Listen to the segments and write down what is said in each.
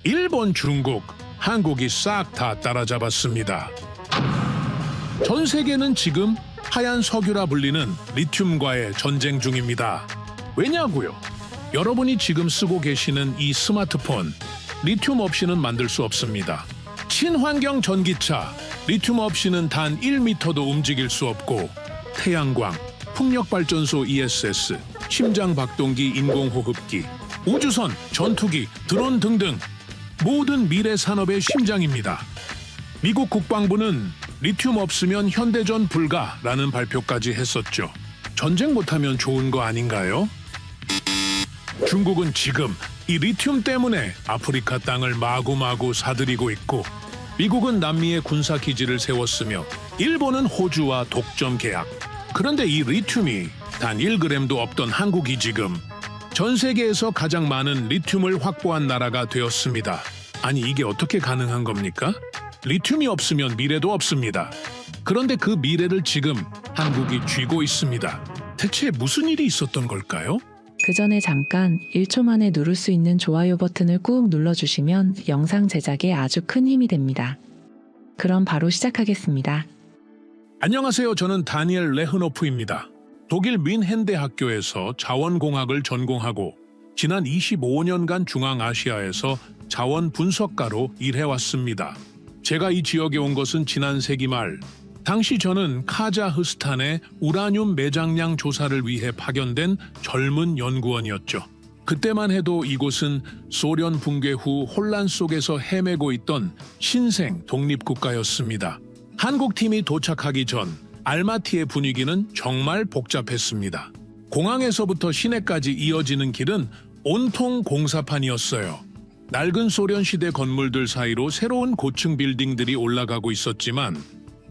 일본, 중국, 한국이 싹 다 따라잡았습니다. 전 세계는 지금 하얀 석유라 불리는 리튬과의 전쟁 중입니다. 왜냐고요? 여러분이 지금 쓰고 계시는 이 스마트폰, 리튬 없이는 만들 수 없습니다. 친환경 전기차, 리튬 없이는 단 1m도 움직일 수 없고, 태양광, 풍력발전소 ESS, 심장박동기 인공호흡기, 우주선, 전투기, 드론 등등 모든 미래 산업의 심장입니다. 미국 국방부는 리튬 없으면 현대전 불가라는 발표까지 했었죠. 전쟁 못하면 좋은 거 아닌가요? 중국은 지금 이 리튬 때문에 아프리카 땅을 마구마구 사들이고 있고, 미국은 남미에 군사기지를 세웠으며 일본은 호주와 독점 계약. 그런데 이 리튬이 단 1g도 없던 한국이 지금 전 세계에서 가장 많은 리튬을 확보한 나라가 되었습니다. 아니, 이게 어떻게 가능한 겁니까? 리튬이 없으면 미래도 없습니다. 그런데 그 미래를 지금 한국이 쥐고 있습니다. 대체 무슨 일이 있었던 걸까요? 그 전에 잠깐 1초 만에 누를 수 있는 좋아요 버튼을 꾹 눌러주시면 영상 제작에 아주 큰 힘이 됩니다. 그럼 바로 시작하겠습니다. 안녕하세요. 저는 다니엘 레흐노프입니다. 독일 뮌헨 대학교에서 자원공학을 전공하고 지난 25년간 중앙아시아에서 자원 분석가로 일해왔습니다. 제가 이 지역에 온 것은 지난 세기 말, 당시 저는 카자흐스탄의 우라늄 매장량 조사를 위해 파견된 젊은 연구원이었죠. 그때만 해도 이곳은 소련 붕괴 후 혼란 속에서 헤매고 있던 신생 독립국가였습니다. 한국팀이 도착하기 전 알마티의 분위기는 정말 복잡했습니다. 공항에서부터 시내까지 이어지는 길은 온통 공사판이었어요. 낡은 소련 시대 건물들 사이로 새로운 고층 빌딩들이 올라가고 있었지만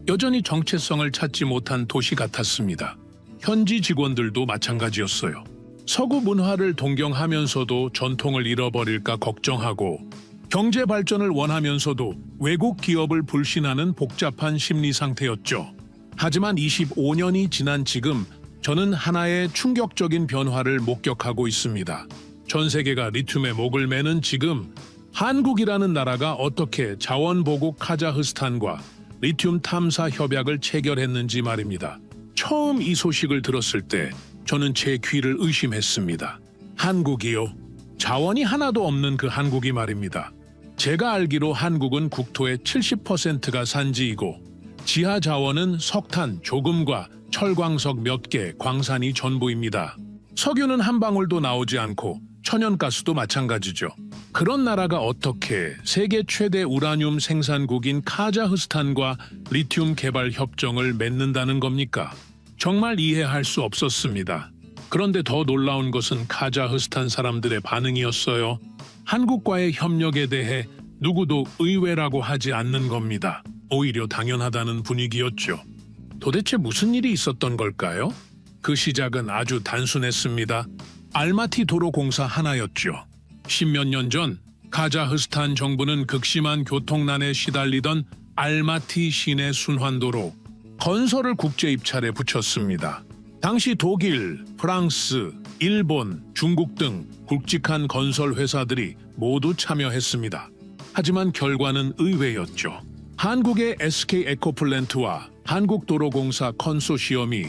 여전히 정체성을 찾지 못한 도시 같았습니다. 현지 직원들도 마찬가지였어요. 서구 문화를 동경하면서도 전통을 잃어버릴까 걱정하고, 경제 발전을 원하면서도 외국 기업을 불신하는 복잡한 심리 상태였죠. 하지만 25년이 지난 지금 저는 하나의 충격적인 변화를 목격하고 있습니다. 전 세계가 리튬에 목을 매는 지금 한국이라는 나라가 어떻게 자원보국 카자흐스탄과 리튬 탐사 협약을 체결했는지 말입니다. 처음 이 소식을 들었을 때 저는 제 귀를 의심했습니다. 한국이요? 자원이 하나도 없는 그 한국이 말입니다. 제가 알기로 한국은 국토의 70%가 산지이고 지하 자원은 석탄 조금과 철광석 몇 개, 광산이 전부입니다. 석유는 한 방울도 나오지 않고 천연가스도 마찬가지죠. 그런 나라가 어떻게 세계 최대 우라늄 생산국인 카자흐스탄과 리튬 개발 협정을 맺는다는 겁니까? 정말 이해할 수 없었습니다. 그런데 더 놀라운 것은 카자흐스탄 사람들의 반응이었어요. 한국과의 협력에 대해 누구도 의외라고 하지 않는 겁니다. 오히려 당연하다는 분위기였죠. 도대체 무슨 일이 있었던 걸까요? 그 시작은 아주 단순했습니다. 알마티 도로 공사 하나였죠. 10몇 년 전 카자흐스탄 정부는 극심한 교통난에 시달리던 알마티 시내 순환도로 건설을 국제 입찰에 붙였습니다. 당시 독일, 프랑스, 일본, 중국 등 굵직한 건설 회사들이 모두 참여했습니다. 하지만 결과는 의외였죠. 한국의 SK 에코플랜트와 한국도로공사 컨소시엄이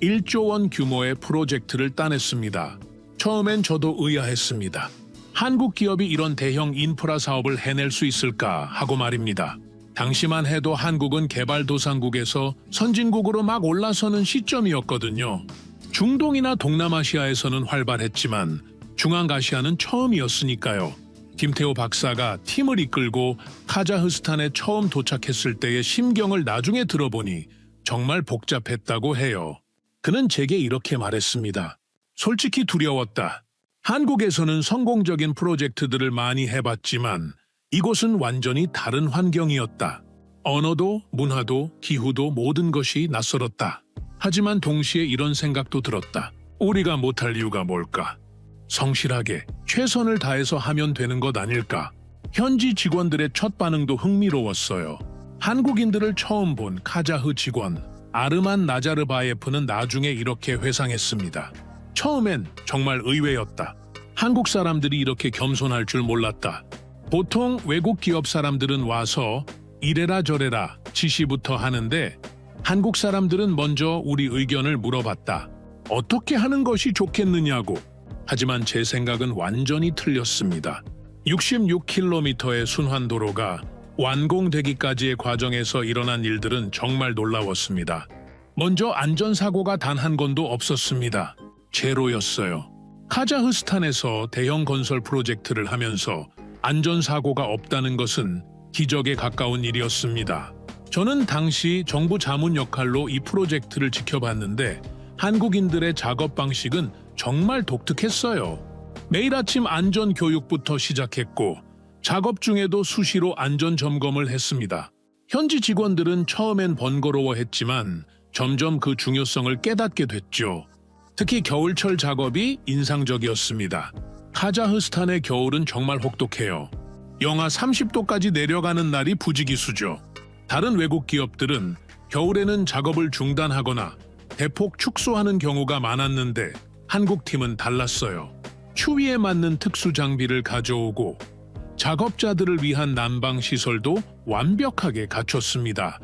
1조 원 규모의 프로젝트를 따냈습니다. 처음엔 저도 의아했습니다. 한국 기업이 이런 대형 인프라 사업을 해낼 수 있을까 하고 말입니다. 당시만 해도 한국은 개발도상국에서 선진국으로 막 올라서는 시점이었거든요. 중동이나 동남아시아에서는 활발했지만 중앙아시아는 처음이었으니까요. 김태호 박사가 팀을 이끌고 카자흐스탄에 처음 도착했을 때의 심경을 나중에 들어보니 정말 복잡했다고 해요. 그는 제게 이렇게 말했습니다. 솔직히 두려웠다. 한국에서는 성공적인 프로젝트들을 많이 해봤지만 이곳은 완전히 다른 환경이었다. 언어도 문화도 기후도 모든 것이 낯설었다. 하지만 동시에 이런 생각도 들었다. 우리가 못할 이유가 뭘까? 성실하게 최선을 다해서 하면 되는 것 아닐까? 현지 직원들의 첫 반응도 흥미로웠어요. 한국인들을 처음 본 카자흐 직원 아르만 나자르바예프는 나중에 이렇게 회상했습니다. 처음엔 정말 의외였다. 한국 사람들이 이렇게 겸손할 줄 몰랐다. 보통 외국 기업 사람들은 와서 이래라 저래라 지시부터 하는데 한국 사람들은 먼저 우리 의견을 물어봤다. 어떻게 하는 것이 좋겠느냐고. 하지만 제 생각은 완전히 틀렸습니다. 66km의 순환도로가 완공되기까지의 과정에서 일어난 일들은 정말 놀라웠습니다. 먼저 안전사고가 단 한 건도 없었습니다. 제로였어요. 카자흐스탄에서 대형 건설 프로젝트를 하면서 안전사고가 없다는 것은 기적에 가까운 일이었습니다. 저는 당시 정부 자문 역할로 이 프로젝트를 지켜봤는데 한국인들의 작업 방식은 정말 독특했어요. 매일 아침 안전 교육부터 시작했고 작업 중에도 수시로 안전 점검을 했습니다. 현지 직원들은 처음엔 번거로워했지만 점점 그 중요성을 깨닫게 됐죠. 특히 겨울철 작업이 인상적이었습니다. 카자흐스탄의 겨울은 정말 혹독해요. 영하 30도까지 내려가는 날이 부지기수죠. 다른 외국 기업들은 겨울에는 작업을 중단하거나 대폭 축소하는 경우가 많았는데 한국 팀은 달랐어요. 추위에 맞는 특수 장비를 가져오고 작업자들을 위한 난방 시설도 완벽하게 갖췄습니다.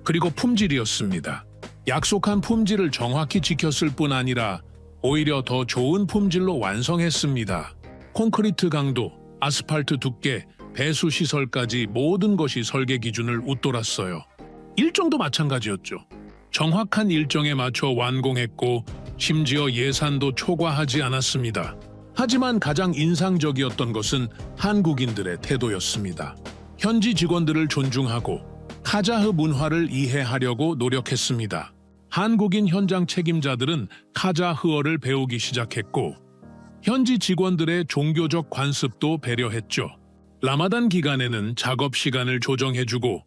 그리고 품질이었습니다. 약속한 품질을 정확히 지켰을 뿐 아니라 오히려 더 좋은 품질로 완성했습니다. 콘크리트 강도, 아스팔트 두께, 배수 시설까지 모든 것이 설계 기준을 웃돌았어요. 일정도 마찬가지였죠. 정확한 일정에 맞춰 완공했고 심지어 예산도 초과하지 않았습니다. 하지만 가장 인상적이었던 것은 한국인들의 태도였습니다. 현지 직원들을 존중하고 카자흐 문화를 이해하려고 노력했습니다. 한국인 현장 책임자들은 카자흐어를 배우기 시작했고 현지 직원들의 종교적 관습도 배려했죠. 라마단 기간에는 작업 시간을 조정해주고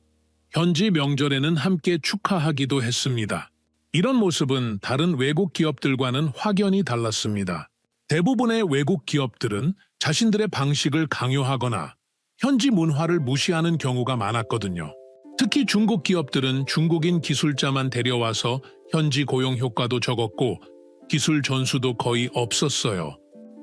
현지 명절에는 함께 축하하기도 했습니다. 이런 모습은 다른 외국 기업들과는 확연히 달랐습니다. 대부분의 외국 기업들은 자신들의 방식을 강요하거나 현지 문화를 무시하는 경우가 많았거든요. 특히 중국 기업들은 중국인 기술자만 데려와서 현지 고용 효과도 적었고 기술 전수도 거의 없었어요.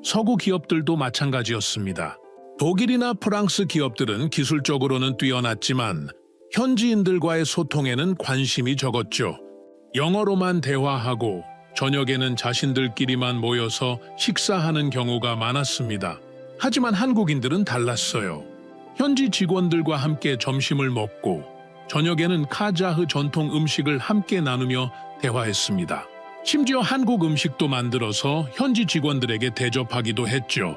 서구 기업들도 마찬가지였습니다. 독일이나 프랑스 기업들은 기술적으로는 뛰어났지만 현지인들과의 소통에는 관심이 적었죠. 영어로만 대화하고 저녁에는 자신들끼리만 모여서 식사하는 경우가 많았습니다. 하지만 한국인들은 달랐어요. 현지 직원들과 함께 점심을 먹고 저녁에는 카자흐 전통 음식을 함께 나누며 대화했습니다. 심지어 한국 음식도 만들어서 현지 직원들에게 대접하기도 했죠.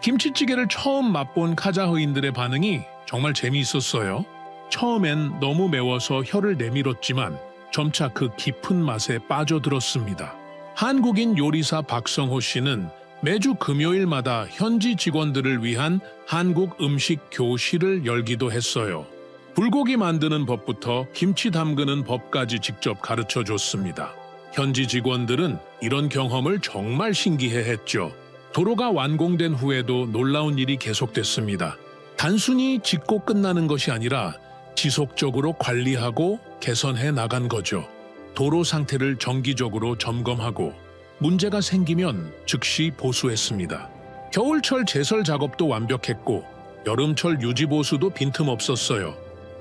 김치찌개를 처음 맛본 카자흐인들의 반응이 정말 재미있었어요. 처음엔 너무 매워서 혀를 내밀었지만 점차 그 깊은 맛에 빠져들었습니다. 한국인 요리사 박성호 씨는 매주 금요일마다 현지 직원들을 위한 한국 음식 교실을 열기도 했어요. 불고기 만드는 법부터 김치 담그는 법까지 직접 가르쳐 줬습니다. 현지 직원들은 이런 경험을 정말 신기해했죠. 도로가 완공된 후에도 놀라운 일이 계속됐습니다. 단순히 짓고 끝나는 것이 아니라 지속적으로 관리하고 개선해 나간 거죠. 도로 상태를 정기적으로 점검하고 문제가 생기면 즉시 보수했습니다. 겨울철 제설 작업도 완벽했고 여름철 유지 보수도 빈틈없었어요.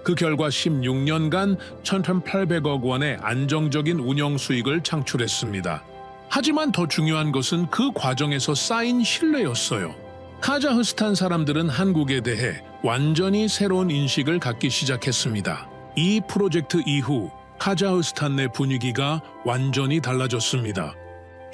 그 결과 16년간 1,800억 원의 안정적인 운영 수익을 창출했습니다. 하지만 더 중요한 것은 그 과정에서 쌓인 신뢰였어요. 카자흐스탄 사람들은 한국에 대해 완전히 새로운 인식을 갖기 시작했습니다. 이 프로젝트 이후 카자흐스탄 내 분위기가 완전히 달라졌습니다.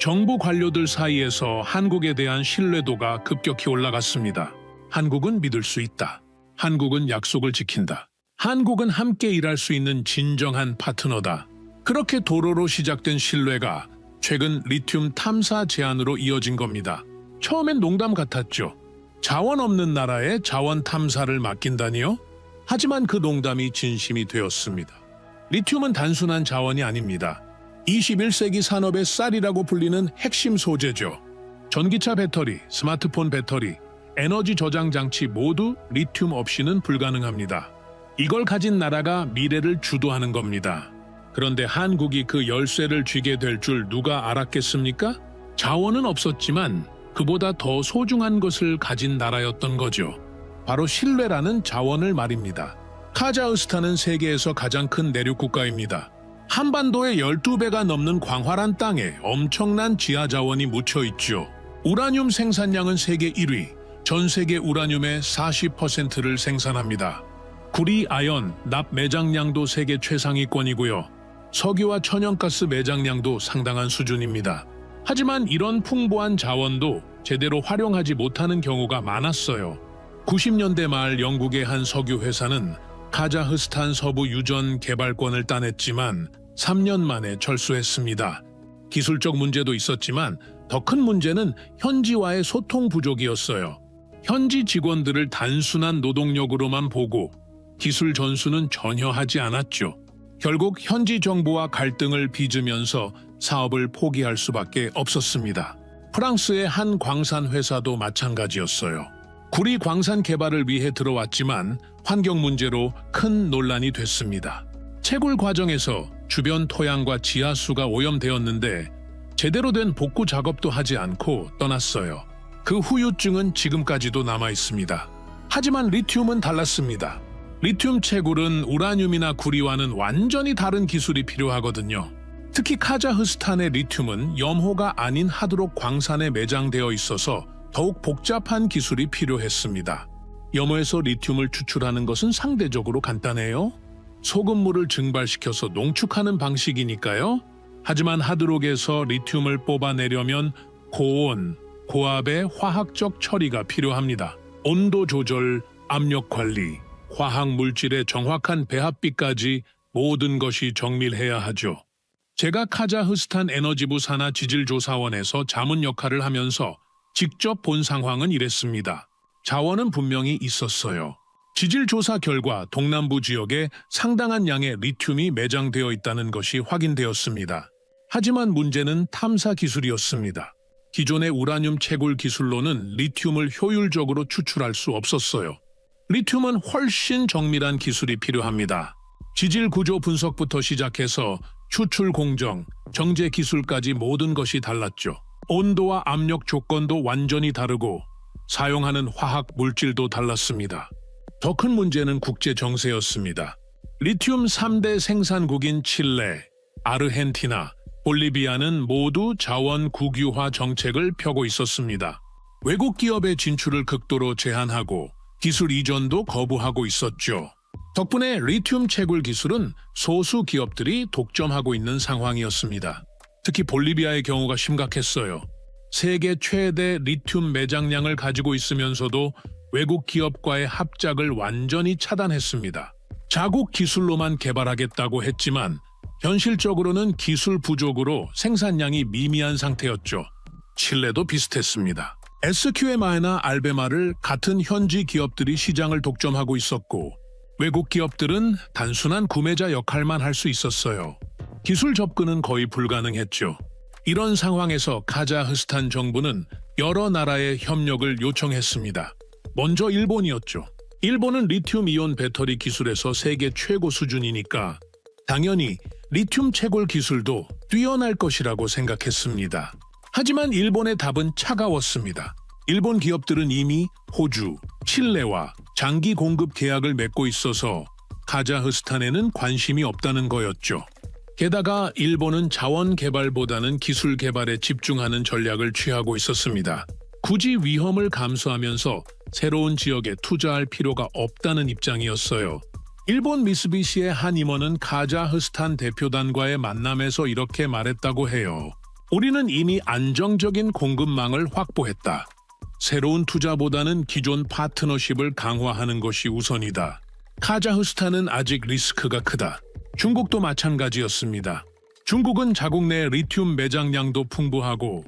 정부 관료들 사이에서 한국에 대한 신뢰도가 급격히 올라갔습니다. 한국은 믿을 수 있다. 한국은 약속을 지킨다. 한국은 함께 일할 수 있는 진정한 파트너다. 그렇게 도로로 시작된 신뢰가 최근 리튬 탐사 제안으로 이어진 겁니다. 처음엔 농담 같았죠. 자원 없는 나라에 자원 탐사를 맡긴다니요? 하지만 그 농담이 진심이 되었습니다. 리튬은 단순한 자원이 아닙니다. 21세기 산업의 쌀이라고 불리는 핵심 소재죠. 전기차 배터리, 스마트폰 배터리, 에너지 저장 장치 모두 리튬 없이는 불가능합니다. 이걸 가진 나라가 미래를 주도하는 겁니다. 그런데 한국이 그 열쇠를 쥐게 될 줄 누가 알았겠습니까? 자원은 없었지만 그보다 더 소중한 것을 가진 나라였던 거죠. 바로 신뢰라는 자원을 말입니다. 카자흐스탄은 세계에서 가장 큰 내륙 국가입니다. 한반도의 12배가 넘는 광활한 땅에 엄청난 지하 자원이 묻혀 있죠. 우라늄 생산량은 세계 1위, 전 세계 우라늄의 40%를 생산합니다. 구리, 아연, 납 매장량도 세계 최상위권이고요. 석유와 천연가스 매장량도 상당한 수준입니다. 하지만 이런 풍부한 자원도 제대로 활용하지 못하는 경우가 많았어요. 90년대 말 영국의 한 석유 회사는 카자흐스탄 서부 유전 개발권을 따냈지만 3년 만에 철수했습니다. 기술적 문제도 있었지만 더 큰 문제는 현지와의 소통 부족이었어요. 현지 직원들을 단순한 노동력으로만 보고 기술 전수는 전혀 하지 않았죠. 결국 현지 정부와 갈등을 빚으면서 사업을 포기할 수밖에 없었습니다. 프랑스의 한 광산 회사도 마찬가지였어요. 구리 광산 개발을 위해 들어왔지만 환경 문제로 큰 논란이 됐습니다. 채굴 과정에서 주변 토양과 지하수가 오염되었는데 제대로 된 복구 작업도 하지 않고 떠났어요. 그 후유증은 지금까지도 남아 있습니다. 하지만 리튬은 달랐습니다. 리튬 채굴은 우라늄이나 구리와는 완전히 다른 기술이 필요하거든요. 특히 카자흐스탄의 리튬은 염호가 아닌 하드록 광산에 매장되어 있어서 더욱 복잡한 기술이 필요했습니다. 염호에서 리튬을 추출하는 것은 상대적으로 간단해요. 소금물을 증발시켜서 농축하는 방식이니까요. 하지만 하드록에서 리튬을 뽑아내려면 고온, 고압의 화학적 처리가 필요합니다. 온도 조절, 압력 관리, 화학 물질의 정확한 배합비까지 모든 것이 정밀해야 하죠. 제가 카자흐스탄 에너지부 산하 지질조사원에서 자문 역할을 하면서 직접 본 상황은 이랬습니다. 자원은 분명히 있었어요. 지질조사 결과 동남부 지역에 상당한 양의 리튬이 매장되어 있다는 것이 확인되었습니다. 하지만 문제는 탐사 기술이었습니다. 기존의 우라늄 채굴 기술로는 리튬을 효율적으로 추출할 수 없었어요. 리튬은 훨씬 정밀한 기술이 필요합니다. 지질 구조 분석부터 시작해서 추출 공정, 정제 기술까지 모든 것이 달랐죠. 온도와 압력 조건도 완전히 다르고 사용하는 화학 물질도 달랐습니다. 더 큰 문제는 국제 정세였습니다. 리튬 3대 생산국인 칠레, 아르헨티나, 볼리비아는 모두 자원 국유화 정책을 펴고 있었습니다. 외국 기업의 진출을 극도로 제한하고 기술 이전도 거부하고 있었죠. 덕분에 리튬 채굴 기술은 소수 기업들이 독점하고 있는 상황이었습니다. 특히 볼리비아의 경우가 심각했어요. 세계 최대 리튬 매장량을 가지고 있으면서도 외국 기업과의 합작을 완전히 차단했습니다. 자국 기술로만 개발하겠다고 했지만 현실적으로는 기술 부족으로 생산량이 미미한 상태였죠. 칠레도 비슷했습니다. SQM이나 알베마를 같은 현지 기업들이 시장을 독점하고 있었고 외국 기업들은 단순한 구매자 역할만 할 수 있었어요. 기술 접근은 거의 불가능했죠. 이런 상황에서 카자흐스탄 정부는 여러 나라의 협력을 요청했습니다. 먼저 일본이었죠. 일본은 리튬이온 배터리 기술에서 세계 최고 수준이니까 당연히 리튬 채굴 기술도 뛰어날 것이라고 생각했습니다. 하지만 일본의 답은 차가웠습니다. 일본 기업들은 이미 호주, 칠레와 장기 공급 계약을 맺고 있어서 카자흐스탄에는 관심이 없다는 거였죠. 게다가 일본은 자원 개발보다는 기술 개발에 집중하는 전략을 취하고 있었습니다. 굳이 위험을 감수하면서 새로운 지역에 투자할 필요가 없다는 입장이었어요. 일본 미쓰비시의 한 임원은 카자흐스탄 대표단과의 만남에서 이렇게 말했다고 해요. 우리는 이미 안정적인 공급망을 확보했다. 새로운 투자보다는 기존 파트너십을 강화하는 것이 우선이다. 카자흐스탄은 아직 리스크가 크다. 중국도 마찬가지였습니다. 중국은 자국 내 리튬 매장량도 풍부하고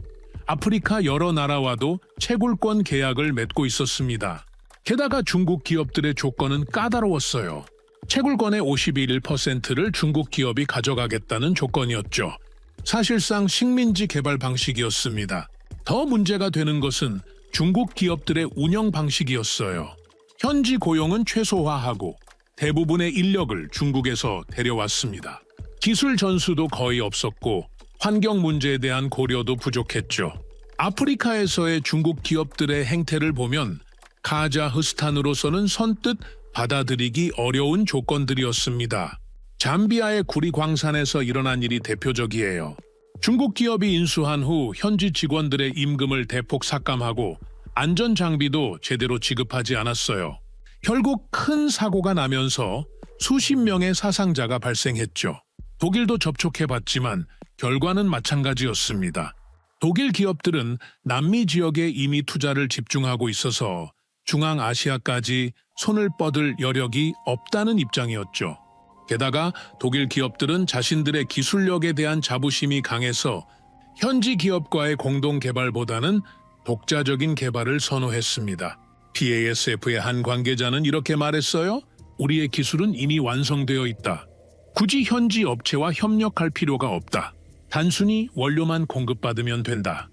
아프리카 여러 나라와도 채굴권 계약을 맺고 있었습니다. 게다가 중국 기업들의 조건은 까다로웠어요. 채굴권의 51%를 중국 기업이 가져가겠다는 조건이었죠. 사실상 식민지 개발 방식이었습니다. 더 문제가 되는 것은 중국 기업들의 운영 방식이었어요. 현지 고용은 최소화하고 대부분의 인력을 중국에서 데려왔습니다. 기술 전수도 거의 없었고 환경 문제에 대한 고려도 부족했죠. 아프리카에서의 중국 기업들의 행태를 보면 카자흐스탄으로서는 선뜻 받아들이기 어려운 조건들이었습니다. 잠비아의 구리 광산에서 일어난 일이 대표적이에요. 중국 기업이 인수한 후 현지 직원들의 임금을 대폭 삭감하고 안전 장비도 제대로 지급하지 않았어요. 결국 큰 사고가 나면서 수십 명의 사상자가 발생했죠. 독일도 접촉해봤지만 결과는 마찬가지였습니다. 독일 기업들은 남미 지역에 이미 투자를 집중하고 있어서 중앙아시아까지 손을 뻗을 여력이 없다는 입장이었죠. 게다가 독일 기업들은 자신들의 기술력에 대한 자부심이 강해서 현지 기업과의 공동 개발보다는 독자적인 개발을 선호했습니다. BASF의 한 관계자는 이렇게 말했어요. 우리의 기술은 이미 완성되어 있다. 굳이 현지 업체와 협력할 필요가 없다. 단순히 원료만 공급받으면 된다.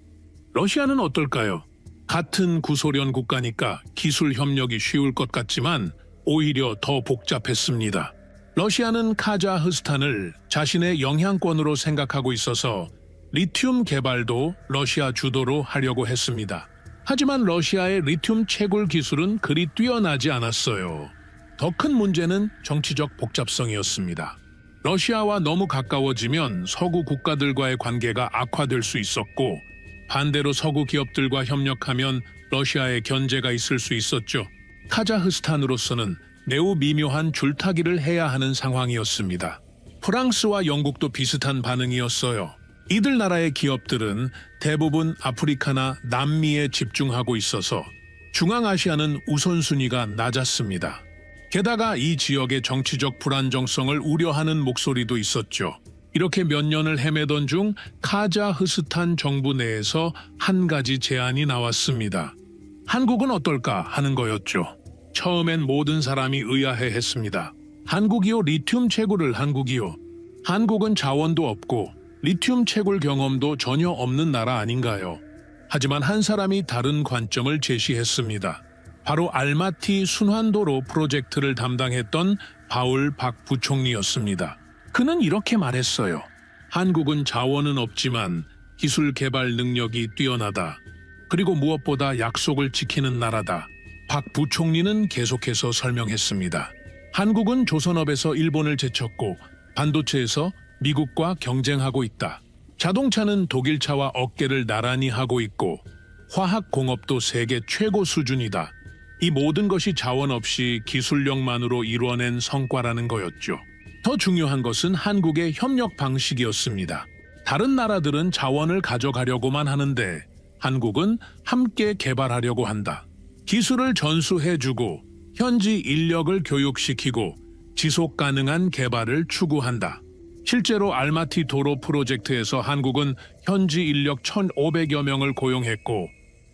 러시아는 어떨까요? 같은 구소련 국가니까 기술 협력이 쉬울 것 같지만 오히려 더 복잡했습니다. 러시아는 카자흐스탄을 자신의 영향권으로 생각하고 있어서 리튬 개발도 러시아 주도로 하려고 했습니다. 하지만 러시아의 리튬 채굴 기술은 그리 뛰어나지 않았어요. 더 큰 문제는 정치적 복잡성이었습니다. 러시아와 너무 가까워지면 서구 국가들과의 관계가 악화될 수 있었고 반대로 서구 기업들과 협력하면 러시아의 견제가 있을 수 있었죠. 카자흐스탄으로서는 매우 미묘한 줄타기를 해야 하는 상황이었습니다. 프랑스와 영국도 비슷한 반응이었어요. 이들 나라의 기업들은 대부분 아프리카나 남미에 집중하고 있어서 중앙아시아는 우선순위가 낮았습니다. 게다가 이 지역의 정치적 불안정성을 우려하는 목소리도 있었죠. 이렇게 몇 년을 헤매던 중 카자흐스탄 정부 내에서 한 가지 제안이 나왔습니다. 한국은 어떨까 하는 거였죠. 처음엔 모든 사람이 의아해했습니다. 한국이요, 리튬 채굴을 한국이요. 한국은 자원도 없고 리튬 채굴 경험도 전혀 없는 나라 아닌가요? 하지만 한 사람이 다른 관점을 제시했습니다. 바로 알마티 순환도로 프로젝트를 담당했던 바울 박 부총리였습니다. 그는 이렇게 말했어요. 한국은 자원은 없지만 기술 개발 능력이 뛰어나다. 그리고 무엇보다 약속을 지키는 나라다. 박 부총리는 계속해서 설명했습니다. 한국은 조선업에서 일본을 제쳤고 반도체에서 미국과 경쟁하고 있다. 자동차는 독일차와 어깨를 나란히 하고 있고 화학공업도 세계 최고 수준이다. 이 모든 것이 자원 없이 기술력만으로 이루어낸 성과라는 거였죠. 더 중요한 것은 한국의 협력 방식이었습니다. 다른 나라들은 자원을 가져가려고만 하는데 한국은 함께 개발하려고 한다. 기술을 전수해주고 현지 인력을 교육시키고 지속 가능한 개발을 추구한다. 실제로 알마티 도로 프로젝트에서 한국은 현지 인력 1,500여 명을 고용했고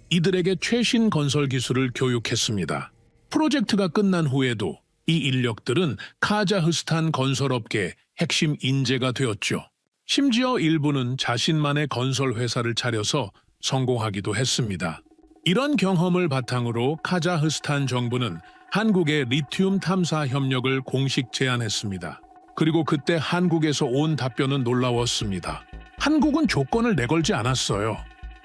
이들에게 최신 건설 기술을 교육했습니다. 프로젝트가 끝난 후에도 이 인력들은 카자흐스탄 건설업계의 핵심 인재가 되었죠. 심지어 일부는 자신만의 건설 회사를 차려서 성공하기도 했습니다. 이런 경험을 바탕으로 카자흐스탄 정부는 한국의 리튬 탐사 협력을 공식 제안했습니다. 그리고 그때 한국에서 온 답변은 놀라웠습니다. 한국은 조건을 내걸지 않았어요.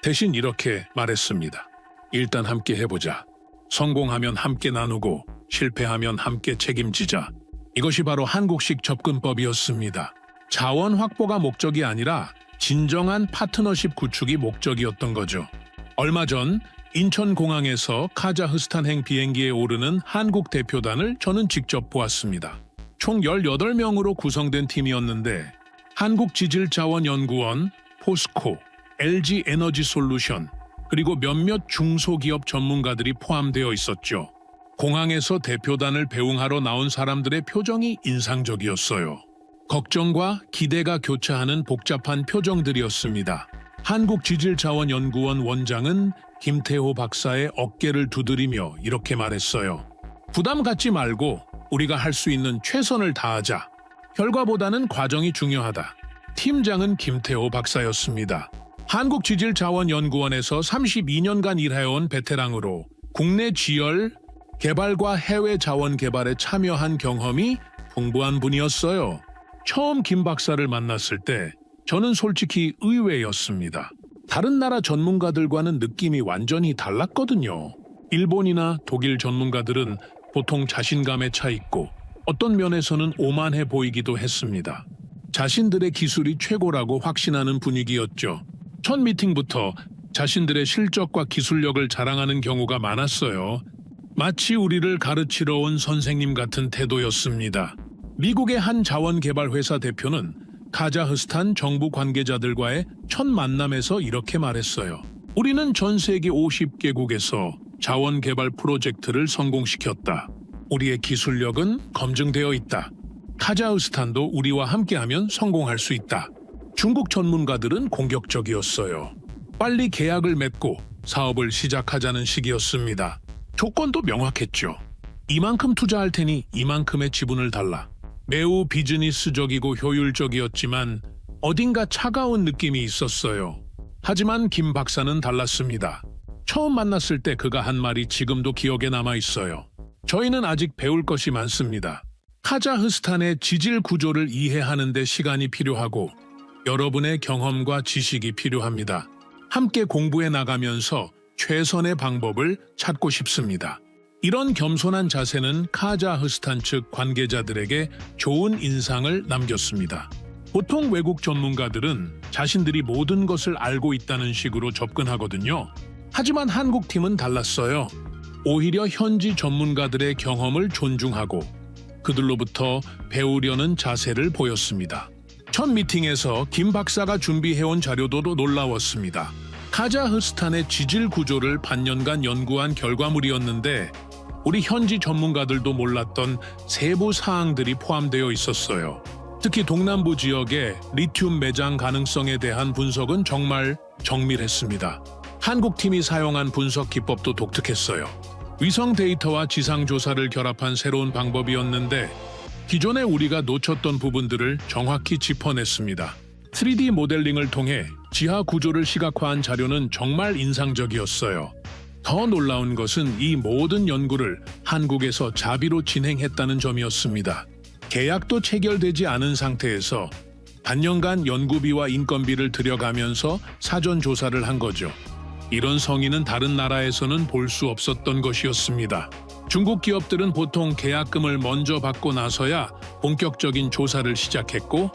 대신 이렇게 말했습니다. 일단 함께 해보자. 성공하면 함께 나누고 실패하면 함께 책임지자. 이것이 바로 한국식 접근법이었습니다. 자원 확보가 목적이 아니라 진정한 파트너십 구축이 목적이었던 거죠. 얼마 전 인천공항에서 카자흐스탄행 비행기에 오르는 한국 대표단을 저는 직접 보았습니다. 총 18명으로 구성된 팀이었는데 한국지질자원연구원, 포스코, LG에너지솔루션, 그리고 몇몇 중소기업 전문가들이 포함되어 있었죠. 공항에서 대표단을 배웅하러 나온 사람들의 표정이 인상적이었어요. 걱정과 기대가 교차하는 복잡한 표정들이었습니다. 한국지질자원연구원 원장은 김태호 박사의 어깨를 두드리며 이렇게 말했어요. 부담 갖지 말고 우리가 할 수 있는 최선을 다하자. 결과보다는 과정이 중요하다. 팀장은 김태호 박사였습니다. 한국지질자원연구원에서 32년간 일해온 베테랑으로 국내 지열, 개발과 해외 자원 개발에 참여한 경험이 풍부한 분이었어요. 처음 김 박사를 만났을 때 저는 솔직히 의외였습니다. 다른 나라 전문가들과는 느낌이 완전히 달랐거든요. 일본이나 독일 전문가들은 보통 자신감에 차 있고 어떤 면에서는 오만해 보이기도 했습니다. 자신들의 기술이 최고라고 확신하는 분위기였죠. 첫 미팅부터 자신들의 실적과 기술력을 자랑하는 경우가 많았어요. 마치 우리를 가르치러 온 선생님 같은 태도였습니다. 미국의 한 자원개발회사 대표는 카자흐스탄 정부 관계자들과의 첫 만남에서 이렇게 말했어요. 우리는 전 세계 50개국에서 자원개발 프로젝트를 성공시켰다. 우리의 기술력은 검증되어 있다. 카자흐스탄도 우리와 함께하면 성공할 수 있다. 중국 전문가들은 공격적이었어요. 빨리 계약을 맺고 사업을 시작하자는 시기였습니다. 조건도 명확했죠. 이만큼 투자할 테니 이만큼의 지분을 달라. 매우 비즈니스적이고 효율적이었지만 어딘가 차가운 느낌이 있었어요. 하지만 김 박사는 달랐습니다. 처음 만났을 때 그가 한 말이 지금도 기억에 남아 있어요. 저희는 아직 배울 것이 많습니다. 카자흐스탄의 지질 구조를 이해하는 데 시간이 필요하고 여러분의 경험과 지식이 필요합니다. 함께 공부해 나가면서 최선의 방법을 찾고 싶습니다. 이런 겸손한 자세는 카자흐스탄 측 관계자들에게 좋은 인상을 남겼습니다. 보통 외국 전문가들은 자신들이 모든 것을 알고 있다는 식으로 접근하거든요. 하지만 한국 팀은 달랐어요. 오히려 현지 전문가들의 경험을 존중하고 그들로부터 배우려는 자세를 보였습니다. 첫 미팅에서 김 박사가 준비해온 자료도 놀라웠습니다. 카자흐스탄의 지질 구조를 반년간 연구한 결과물이었는데 우리 현지 전문가들도 몰랐던 세부 사항들이 포함되어 있었어요. 특히 동남부 지역의 리튬 매장 가능성에 대한 분석은 정말 정밀했습니다. 한국팀이 사용한 분석 기법도 독특했어요. 위성 데이터와 지상 조사를 결합한 새로운 방법이었는데 기존에 우리가 놓쳤던 부분들을 정확히 짚어냈습니다. 3D 모델링을 통해 지하 구조를 시각화한 자료는 정말 인상적이었어요. 더 놀라운 것은 이 모든 연구를 한국에서 자비로 진행했다는 점이었습니다. 계약도 체결되지 않은 상태에서 반년간 연구비와 인건비를 들여가면서 사전 조사를 한 거죠. 이런 성의는 다른 나라에서는 볼 수 없었던 것이었습니다. 중국 기업들은 보통 계약금을 먼저 받고 나서야 본격적인 조사를 시작했고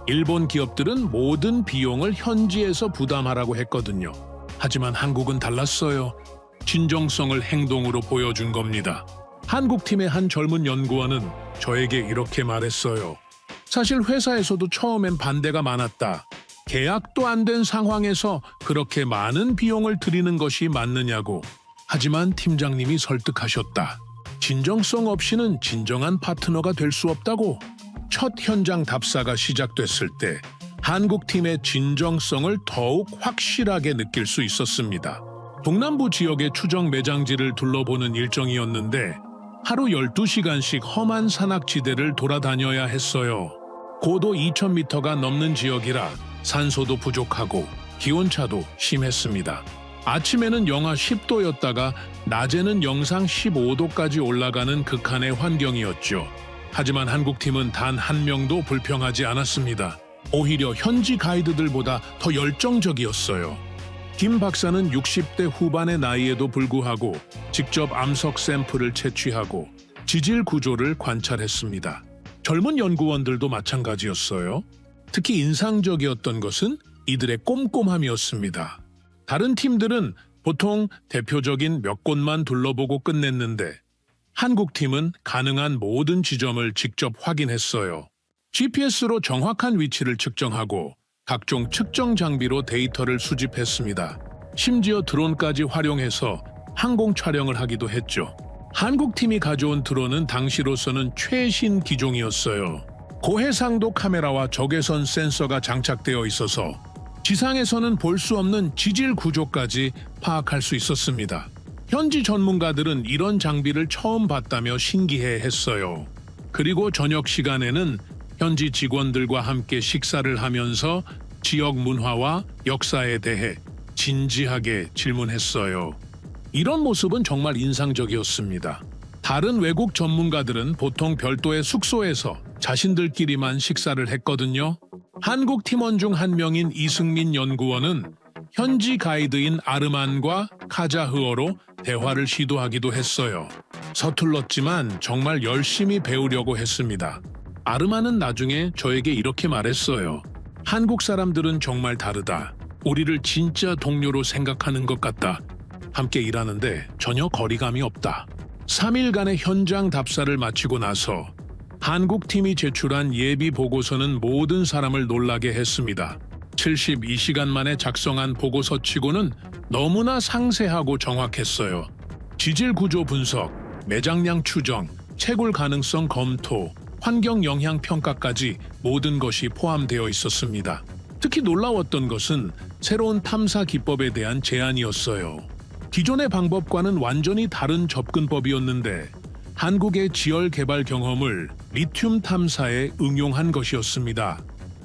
일본 기업들은 모든 비용을 현지에서 부담하라고 했거든요. 하지만 한국은 달랐어요. 진정성을 행동으로 보여준 겁니다. 한국팀의 한 젊은 연구원은 저에게 이렇게 말했어요. 사실 회사에서도 처음엔 반대가 많았다. 계약도 안 된 상황에서 그렇게 많은 비용을 들이는 것이 맞느냐고. 하지만 팀장님이 설득하셨다. 진정성 없이는 진정한 파트너가 될 수 없다고. 첫 현장 답사가 시작됐을 때 한국팀의 진정성을 더욱 확실하게 느낄 수 있었습니다. 동남부 지역의 추정 매장지를 둘러보는 일정이었는데 하루 12시간씩 험한 산악지대를 돌아다녀야 했어요. 고도 2,000m가 넘는 지역이라 산소도 부족하고 기온차도 심했습니다. 아침에는 영하 10도였다가 낮에는 영상 15도까지 올라가는 극한의 환경이었죠. 하지만 한국팀은 단 한 명도 불평하지 않았습니다. 오히려 현지 가이드들보다 더 열정적이었어요. 김 박사는 60대 후반의 나이에도 불구하고 직접 암석 샘플을 채취하고 지질 구조를 관찰했습니다. 젊은 연구원들도 마찬가지였어요. 특히 인상적이었던 것은 이들의 꼼꼼함이었습니다. 다른 팀들은 보통 대표적인 몇 곳만 둘러보고 끝냈는데 한국팀은 가능한 모든 지점을 직접 확인했어요. GPS로 정확한 위치를 측정하고 각종 측정 장비로 데이터를 수집했습니다. 심지어 드론까지 활용해서 항공 촬영을 하기도 했죠. 한국팀이 가져온 드론은 당시로서는 최신 기종이었어요. 고해상도 카메라와 적외선 센서가 장착되어 있어서 지상에서는 볼 수 없는 지질 구조까지 파악할 수 있었습니다. 현지 전문가들은 이런 장비를 처음 봤다며 신기해했어요. 그리고 저녁 시간에는 현지 직원들과 함께 식사를 하면서 지역 문화와 역사에 대해 진지하게 질문했어요. 이런 모습은 정말 인상적이었습니다. 다른 외국 전문가들은 보통 별도의 숙소에서 자신들끼리만 식사를 했거든요. 한국 팀원 중 한 명인 이승민 연구원은 현지 가이드인 아르만과 카자흐어로 대화를 시도하기도 했어요. 서툴렀지만 정말 열심히 배우려고 했습니다. 아르만은 나중에 저에게 이렇게 말했어요. 한국 사람들은 정말 다르다. 우리를 진짜 동료로 생각하는 것 같다. 함께 일하는데 전혀 거리감이 없다. 3일간의 현장 답사를 마치고 나서 한국 팀이 제출한 예비 보고서는 모든 사람을 놀라게 했습니다. 72시간 만에 작성한 보고서치고는 너무나 상세하고 정확했어요. 지질 구조 분석, 매장량 추정, 채굴 가능성 검토, 환경 영향 평가까지 모든 것이 포함되어 있었습니다. 특히 놀라웠던 것은 새로운 탐사 기법에 대한 제안이었어요. 기존의 방법과는 완전히 다른 접근법이었는데 한국의 지열 개발 경험을 리튬 탐사에 응용한 것이었습니다.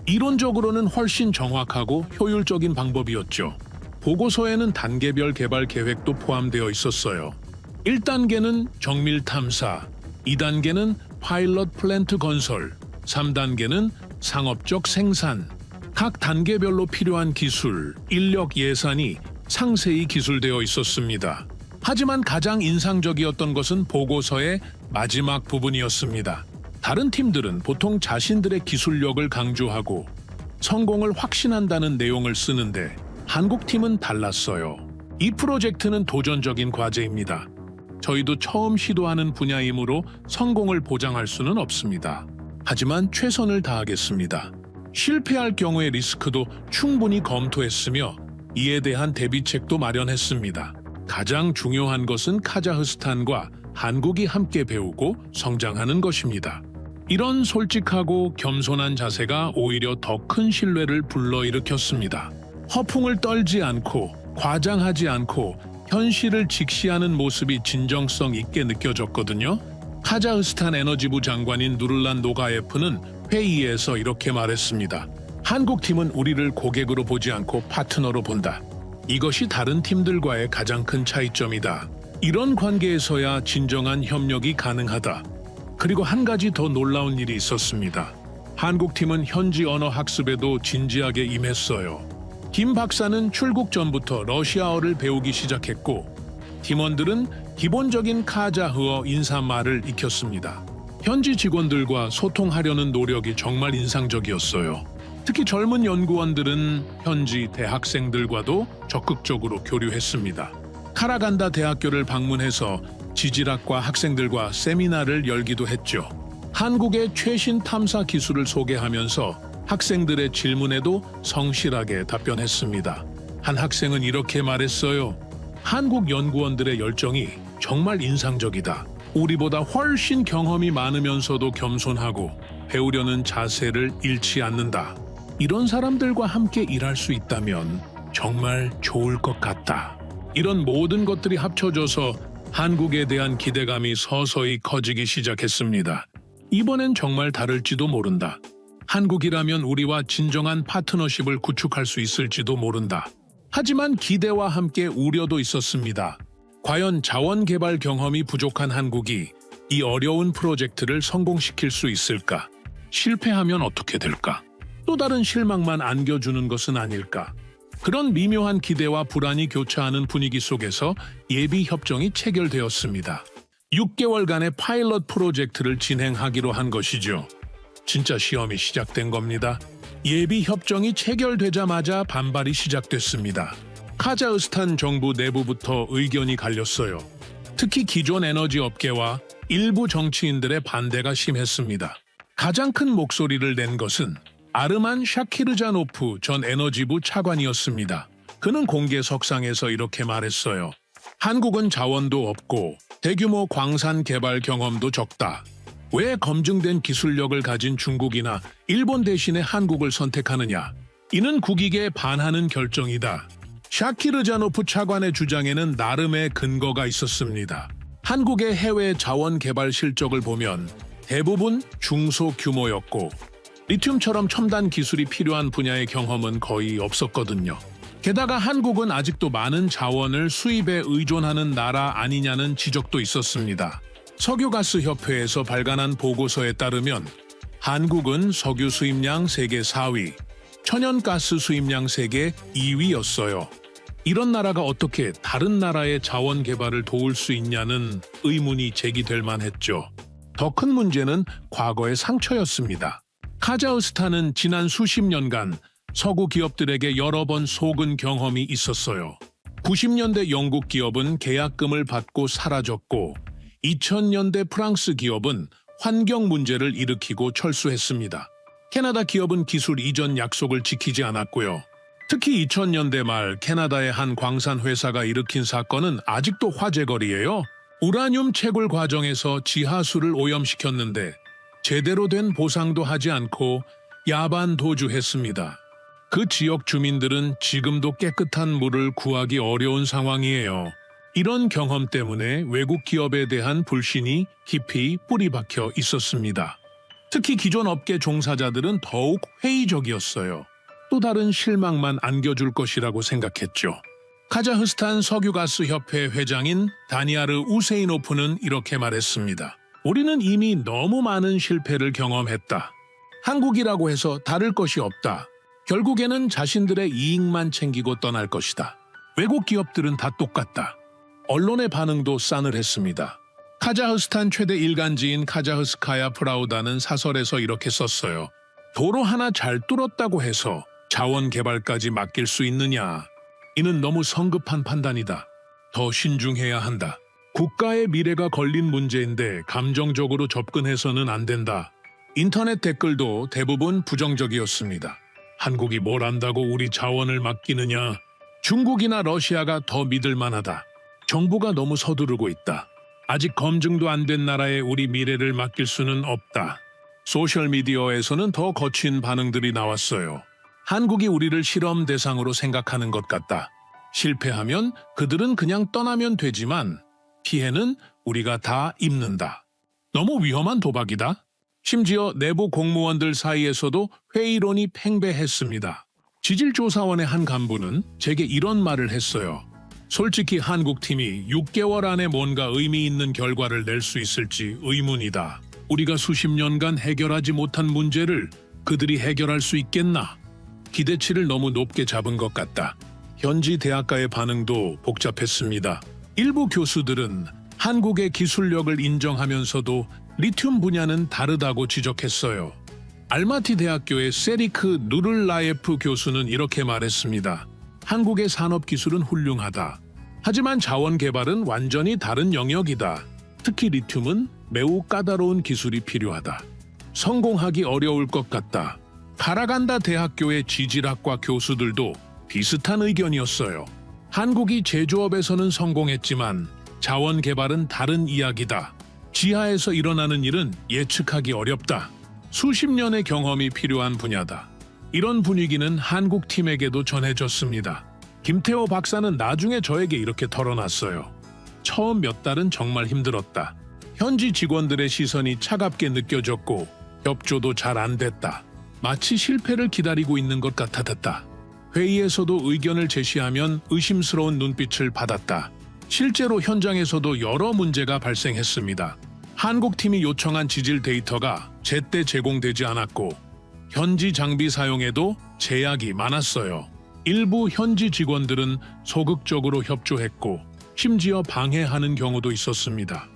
이론적으로는 훨씬 정확하고 효율적인 방법이었죠. 보고서에는 단계별 개발 계획도 포함되어 있었어요. 1단계는 정밀 탐사, 2단계는 파일럿 플랜트 건설, 3단계는 상업적 생산. 각 단계별로 필요한 기술, 인력 예산이 상세히 기술되어 있었습니다. 하지만 가장 인상적이었던 것은 보고서의 마지막 부분이었습니다. 다른 팀들은 보통 자신들의 기술력을 강조하고 성공을 확신한다는 내용을 쓰는데 한국 팀은 달랐어요. 이 프로젝트는 도전적인 과제입니다. 저희도 처음 시도하는 분야이므로 성공을 보장할 수는 없습니다. 하지만 최선을 다하겠습니다. 실패할 경우의 리스크도 충분히 검토했으며 이에 대한 대비책도 마련했습니다. 가장 중요한 것은 카자흐스탄과 한국이 함께 배우고 성장하는 것입니다. 이런 솔직하고 겸손한 자세가 오히려 더 큰 신뢰를 불러일으켰습니다. 허풍을 떨지 않고 과장하지 않고 현실을 직시하는 모습이 진정성 있게 느껴졌거든요. 카자흐스탄 에너지부 장관인 누를란 노가예프는 회의에서 이렇게 말했습니다. 한국 팀은 우리를 고객으로 보지 않고 파트너로 본다. 이것이 다른 팀들과의 가장 큰 차이점이다. 이런 관계에서야 진정한 협력이 가능하다. 그리고 한 가지 더 놀라운 일이 있었습니다. 한국 팀은 현지 언어 학습에도 진지하게 임했어요. 김 박사는 출국 전부터 러시아어를 배우기 시작했고 팀원들은 기본적인 카자흐어 인사말을 익혔습니다. 현지 직원들과 소통하려는 노력이 정말 인상적이었어요. 특히 젊은 연구원들은 현지 대학생들과도 적극적으로 교류했습니다. 카라간다 대학교를 방문해서 지질학과 학생들과 세미나를 열기도 했죠. 한국의 최신 탐사 기술을 소개하면서 학생들의 질문에도 성실하게 답변했습니다. 한 학생은 이렇게 말했어요. 한국 연구원들의 열정이 정말 인상적이다. 우리보다 훨씬 경험이 많으면서도 겸손하고 배우려는 자세를 잃지 않는다. 이런 사람들과 함께 일할 수 있다면 정말 좋을 것 같다. 이런 모든 것들이 합쳐져서 한국에 대한 기대감이 서서히 커지기 시작했습니다. 이번엔 정말 다를지도 모른다. 한국이라면 우리와 진정한 파트너십을 구축할 수 있을지도 모른다. 하지만 기대와 함께 우려도 있었습니다. 과연 자원 개발 경험이 부족한 한국이 이 어려운 프로젝트를 성공시킬 수 있을까? 실패하면 어떻게 될까? 또 다른 실망만 안겨주는 것은 아닐까? 그런 미묘한 기대와 불안이 교차하는 분위기 속에서 예비 협정이 체결되었습니다. 6개월간의 파일럿 프로젝트를 진행하기로 한 것이죠. 진짜 시험이 시작된 겁니다. 예비 협정이 체결되자마자 반발이 시작됐습니다. 카자흐스탄 정부 내부부터 의견이 갈렸어요. 특히 기존 에너지 업계와 일부 정치인들의 반대가 심했습니다. 가장 큰 목소리를 낸 것은 아르만 샤키르자노프 전 에너지부 차관이었습니다. 그는 공개석상에서 이렇게 말했어요. 한국은 자원도 없고 대규모 광산 개발 경험도 적다. 왜 검증된 기술력을 가진 중국이나 일본 대신에 한국을 선택하느냐? 이는 국익에 반하는 결정이다. 샤키르자노프 차관의 주장에는 나름의 근거가 있었습니다. 한국의 해외 자원 개발 실적을 보면 대부분 중소규모였고 리튬처럼 첨단 기술이 필요한 분야의 경험은 거의 없었거든요. 게다가 한국은 아직도 많은 자원을 수입에 의존하는 나라 아니냐는 지적도 있었습니다. 석유가스협회에서 발간한 보고서에 따르면 한국은 석유 수입량 세계 4위, 천연가스 수입량 세계 2위였어요. 이런 나라가 어떻게 다른 나라의 자원 개발을 도울 수 있냐는 의문이 제기될 만했죠. 더 큰 문제는 과거의 상처였습니다. 카자흐스탄은 지난 수십 년간 서구 기업들에게 여러 번 속은 경험이 있었어요. 90년대 영국 기업은 계약금을 받고 사라졌고 2000년대 프랑스 기업은 환경 문제를 일으키고 철수했습니다. 캐나다 기업은 기술 이전 약속을 지키지 않았고요. 특히 2000년대 말 캐나다의 한 광산 회사가 일으킨 사건은 아직도 화제거리예요. 우라늄 채굴 과정에서 지하수를 오염시켰는데 제대로 된 보상도 하지 않고 야반 도주했습니다. 그 지역 주민들은 지금도 깨끗한 물을 구하기 어려운 상황이에요. 이런 경험 때문에 외국 기업에 대한 불신이 깊이 뿌리박혀 있었습니다. 특히 기존 업계 종사자들은 더욱 회의적이었어요. 또 다른 실망만 안겨줄 것이라고 생각했죠. 카자흐스탄 석유가스협회 회장인 다니아르 우세이노프는 이렇게 말했습니다. 우리는 이미 너무 많은 실패를 경험했다. 한국이라고 해서 다를 것이 없다. 결국에는 자신들의 이익만 챙기고 떠날 것이다. 외국 기업들은 다 똑같다. 언론의 반응도 싸늘했습니다. 카자흐스탄 최대 일간지인 카자흐스카야 프라우다는 사설에서 이렇게 썼어요. 도로 하나 잘 뚫었다고 해서 자원 개발까지 맡길 수 있느냐. 이는 너무 성급한 판단이다. 더 신중해야 한다. 국가의 미래가 걸린 문제인데 감정적으로 접근해서는 안 된다. 인터넷 댓글도 대부분 부정적이었습니다. 한국이 뭘 안다고 우리 자원을 맡기느냐. 중국이나 러시아가 더 믿을 만하다. 정부가 너무 서두르고 있다. 아직 검증도 안 된 나라에 우리 미래를 맡길 수는 없다. 소셜미디어에서는 더 거친 반응들이 나왔어요. 한국이 우리를 실험 대상으로 생각하는 것 같다. 실패하면 그들은 그냥 떠나면 되지만 피해는 우리가 다 입는다. 너무 위험한 도박이다. 심지어 내부 공무원들 사이에서도 회의론이 팽배했습니다. 지질조사원의 한 간부는 제게 이런 말을 했어요. 솔직히 한국팀이 6개월 안에 뭔가 의미 있는 결과를 낼 수 있을지 의문이다. 우리가 수십 년간 해결하지 못한 문제를 그들이 해결할 수 있겠나? 기대치를 너무 높게 잡은 것 같다. 현지 대학가의 반응도 복잡했습니다. 일부 교수들은 한국의 기술력을 인정하면서도 리튬 분야는 다르다고 지적했어요. 알마티 대학교의 세리크 누를라예프 교수는 이렇게 말했습니다. 한국의 산업 기술은 훌륭하다. 하지만 자원 개발은 완전히 다른 영역이다. 특히 리튬은 매우 까다로운 기술이 필요하다. 성공하기 어려울 것 같다. 카라간다 대학교의 지질학과 교수들도 비슷한 의견이었어요. 한국이 제조업에서는 성공했지만 자원 개발은 다른 이야기다. 지하에서 일어나는 일은 예측하기 어렵다. 수십 년의 경험이 필요한 분야다. 이런 분위기는 한국 팀에게도 전해졌습니다. 김태호 박사는 나중에 저에게 이렇게 털어놨어요. 처음 몇 달은 정말 힘들었다. 현지 직원들의 시선이 차갑게 느껴졌고 협조도 잘 안 됐다. 마치 실패를 기다리고 있는 것 같았다. 회의에서도 의견을 제시하면 의심스러운 눈빛을 받았다. 실제로 현장에서도 여러 문제가 발생했습니다. 한국팀이 요청한 지질 데이터가 제때 제공되지 않았고 현지 장비 사용에도 제약이 많았어요. 일부 현지 직원들은 소극적으로 협조했고 심지어 방해하는 경우도 있었습니다.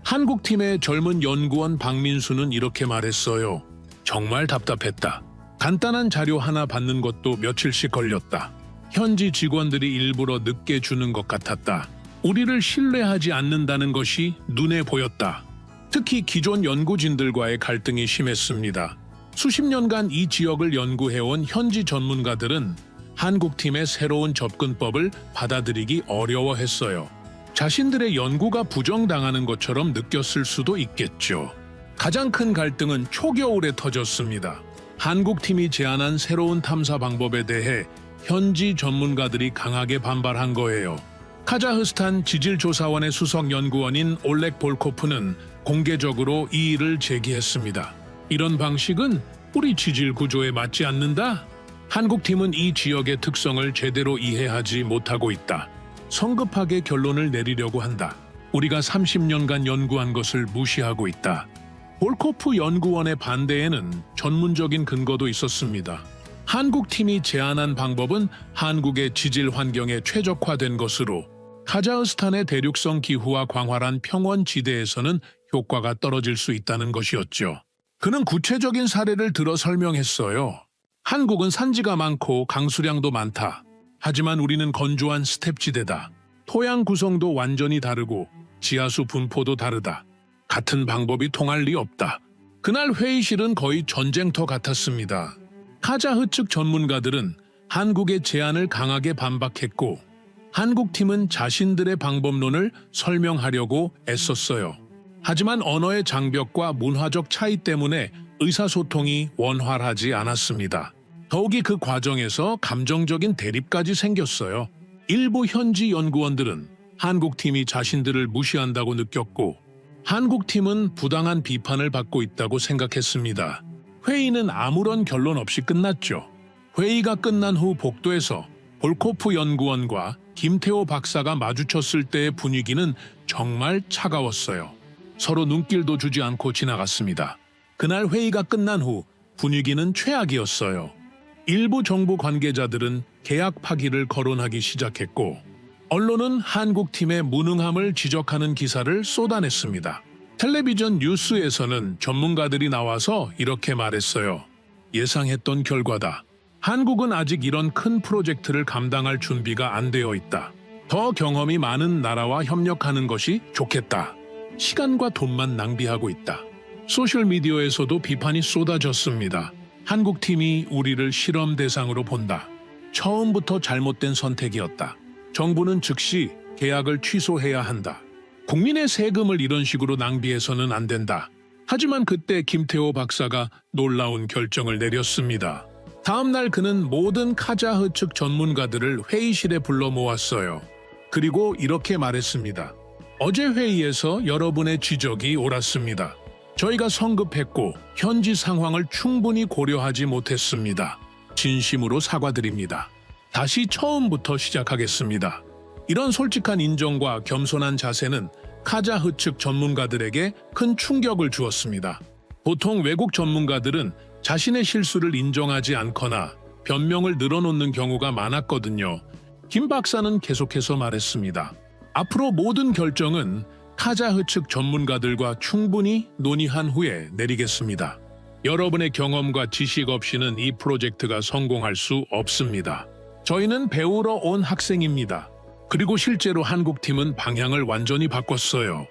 한국팀의 젊은 연구원 박민수는 이렇게 말했어요. 정말 답답했다. 간단한 자료 하나 받는 것도 며칠씩 걸렸다. 현지 직원들이 일부러 늦게 주는 것 같았다. 우리를 신뢰하지 않는다는 것이 눈에 보였다. 특히 기존 연구진들과의 갈등이 심했습니다. 수십 년간 이 지역을 연구해온 현지 전문가들은 한국팀의 새로운 접근법을 받아들이기 어려워했어요. 자신들의 연구가 부정당하는 것처럼 느꼈을 수도 있겠죠. 가장 큰 갈등은 초겨울에 터졌습니다. 한국팀이 제안한 새로운 탐사 방법에 대해 현지 전문가들이 강하게 반발한 거예요. 카자흐스탄 지질조사원의 수석 연구원인 올렉 볼코프는 공개적으로 이 일을 제기했습니다. 이런 방식은 우리 지질 구조에 맞지 않는다? 한국팀은 이 지역의 특성을 제대로 이해하지 못하고 있다. 성급하게 결론을 내리려고 한다. 우리가 30년간 연구한 것을 무시하고 있다. 볼코프 연구원의 반대에는 전문적인 근거도 있었습니다. 한국팀이 제안한 방법은 한국의 지질 환경에 최적화된 것으로 카자흐스탄의 대륙성 기후와 광활한 평원 지대에서는 효과가 떨어질 수 있다는 것이었죠. 그는 구체적인 사례를 들어 설명했어요. 한국은 산지가 많고 강수량도 많다. 하지만 우리는 건조한 스텝지대다. 토양 구성도 완전히 다르고 지하수 분포도 다르다. 같은 방법이 통할 리 없다. 그날 회의실은 거의 전쟁터 같았습니다. 카자흐 측 전문가들은 한국의 제안을 강하게 반박했고 한국팀은 자신들의 방법론을 설명하려고 애썼어요. 하지만 언어의 장벽과 문화적 차이 때문에 의사소통이 원활하지 않았습니다. 더욱이 그 과정에서 감정적인 대립까지 생겼어요. 일부 현지 연구원들은 한국팀이 자신들을 무시한다고 느꼈고 한국팀은 부당한 비판을 받고 있다고 생각했습니다. 회의는 아무런 결론 없이 끝났죠. 회의가 끝난 후 복도에서 볼코프 연구원과 김태호 박사가 마주쳤을 때의 분위기는 정말 차가웠어요. 서로 눈길도 주지 않고 지나갔습니다. 그날 회의가 끝난 후 분위기는 최악이었어요. 일부 정부 관계자들은 계약 파기를 거론하기 시작했고 언론은 한국팀의 무능함을 지적하는 기사를 쏟아냈습니다. 텔레비전 뉴스에서는 전문가들이 나와서 이렇게 말했어요. 예상했던 결과다. 한국은 아직 이런 큰 프로젝트를 감당할 준비가 안 되어 있다. 더 경험이 많은 나라와 협력하는 것이 좋겠다. 시간과 돈만 낭비하고 있다. 소셜미디어에서도 비판이 쏟아졌습니다. 한국팀이 우리를 실험 대상으로 본다. 처음부터 잘못된 선택이었다. 정부는 즉시 계약을 취소해야 한다. 국민의 세금을 이런 식으로 낭비해서는 안 된다. 하지만 그때 김태호 박사가 놀라운 결정을 내렸습니다. 다음 날 그는 모든 카자흐 측 전문가들을 회의실에 불러 모았어요. 그리고 이렇게 말했습니다. 어제 회의에서 여러분의 지적이 옳았습니다. 저희가 성급했고 현지 상황을 충분히 고려하지 못했습니다. 진심으로 사과드립니다. 다시 처음부터 시작하겠습니다. 이런 솔직한 인정과 겸손한 자세는 카자흐 측 전문가들에게 큰 충격을 주었습니다. 보통 외국 전문가들은 자신의 실수를 인정하지 않거나 변명을 늘어놓는 경우가 많았거든요. 김 박사는 계속해서 말했습니다. 앞으로 모든 결정은 카자흐 측 전문가들과 충분히 논의한 후에 내리겠습니다. 여러분의 경험과 지식 없이는 이 프로젝트가 성공할 수 없습니다. 저희는 배우러 온 학생입니다. 그리고 실제로 한국팀은 방향을 완전히 바꿨어요.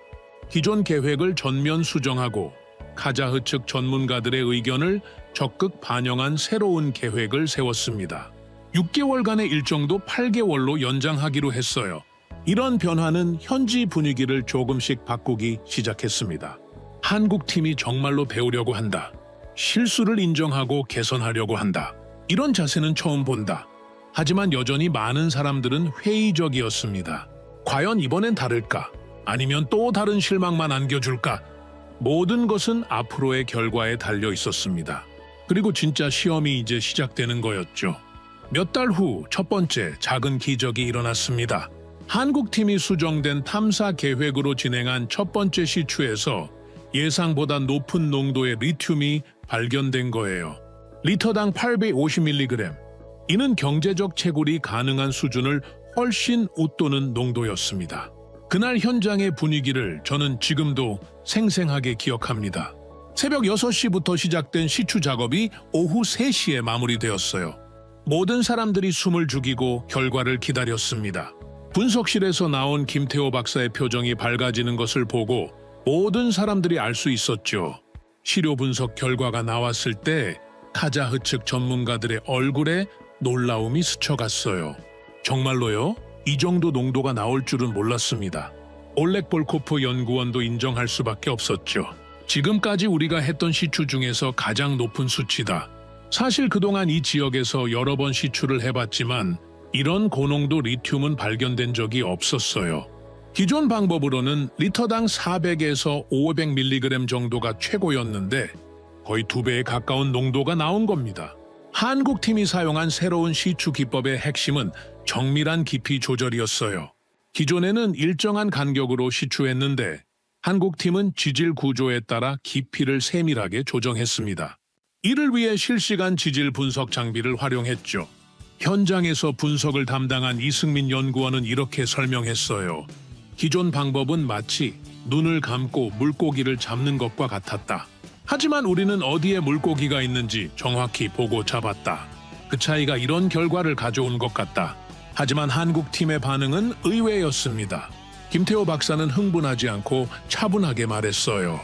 기존 계획을 전면 수정하고 카자흐 측 전문가들의 의견을 적극 반영한 새로운 계획을 세웠습니다. 6개월간의 일정도 8개월로 연장하기로 했어요. 이런 변화는 현지 분위기를 조금씩 바꾸기 시작했습니다. 한국팀이 정말로 배우려고 한다. 실수를 인정하고 개선하려고 한다. 이런 자세는 처음 본다. 하지만 여전히 많은 사람들은 회의적이었습니다. 과연 이번엔 다를까? 아니면 또 다른 실망만 안겨줄까? 모든 것은 앞으로의 결과에 달려 있었습니다. 그리고 진짜 시험이 이제 시작되는 거였죠. 몇 달 후 첫 번째 작은 기적이 일어났습니다. 한국팀이 수정된 탐사 계획으로 진행한 첫 번째 시추에서 예상보다 높은 농도의 리튬이 발견된 거예요. 리터당 850mg. 이는 경제적 채굴이 가능한 수준을 훨씬 웃도는 농도였습니다. 그날 현장의 분위기를 저는 지금도 생생하게 기억합니다. 새벽 6시부터 시작된 시추 작업이 오후 3시에 마무리되었어요. 모든 사람들이 숨을 죽이고 결과를 기다렸습니다. 분석실에서 나온 김태호 박사의 표정이 밝아지는 것을 보고 모든 사람들이 알 수 있었죠. 시료 분석 결과가 나왔을 때 카자흐 측 전문가들의 얼굴에 놀라움이 스쳐갔어요. 정말로요? 이 정도 농도가 나올 줄은 몰랐습니다. 올렉 볼코프 연구원도 인정할 수밖에 없었죠. 지금까지 우리가 했던 시추 중에서 가장 높은 수치다. 사실 그동안 이 지역에서 여러 번 시추를 해봤지만 이런 고농도 리튬은 발견된 적이 없었어요. 기존 방법으로는 리터당 400에서 500mg 정도가 최고였는데 거의 2배에 가까운 농도가 나온 겁니다. 한국팀이 사용한 새로운 시추 기법의 핵심은 정밀한 깊이 조절이었어요. 기존에는 일정한 간격으로 시추했는데 한국팀은 지질 구조에 따라 깊이를 세밀하게 조정했습니다. 이를 위해 실시간 지질 분석 장비를 활용했죠. 현장에서 분석을 담당한 이승민 연구원은 이렇게 설명했어요. 기존 방법은 마치 눈을 감고 물고기를 잡는 것과 같았다. 하지만 우리는 어디에 물고기가 있는지 정확히 보고 잡았다. 그 차이가 이런 결과를 가져온 것 같다. 하지만 한국 팀의 반응은 의외였습니다. 김태호 박사는 흥분하지 않고 차분하게 말했어요.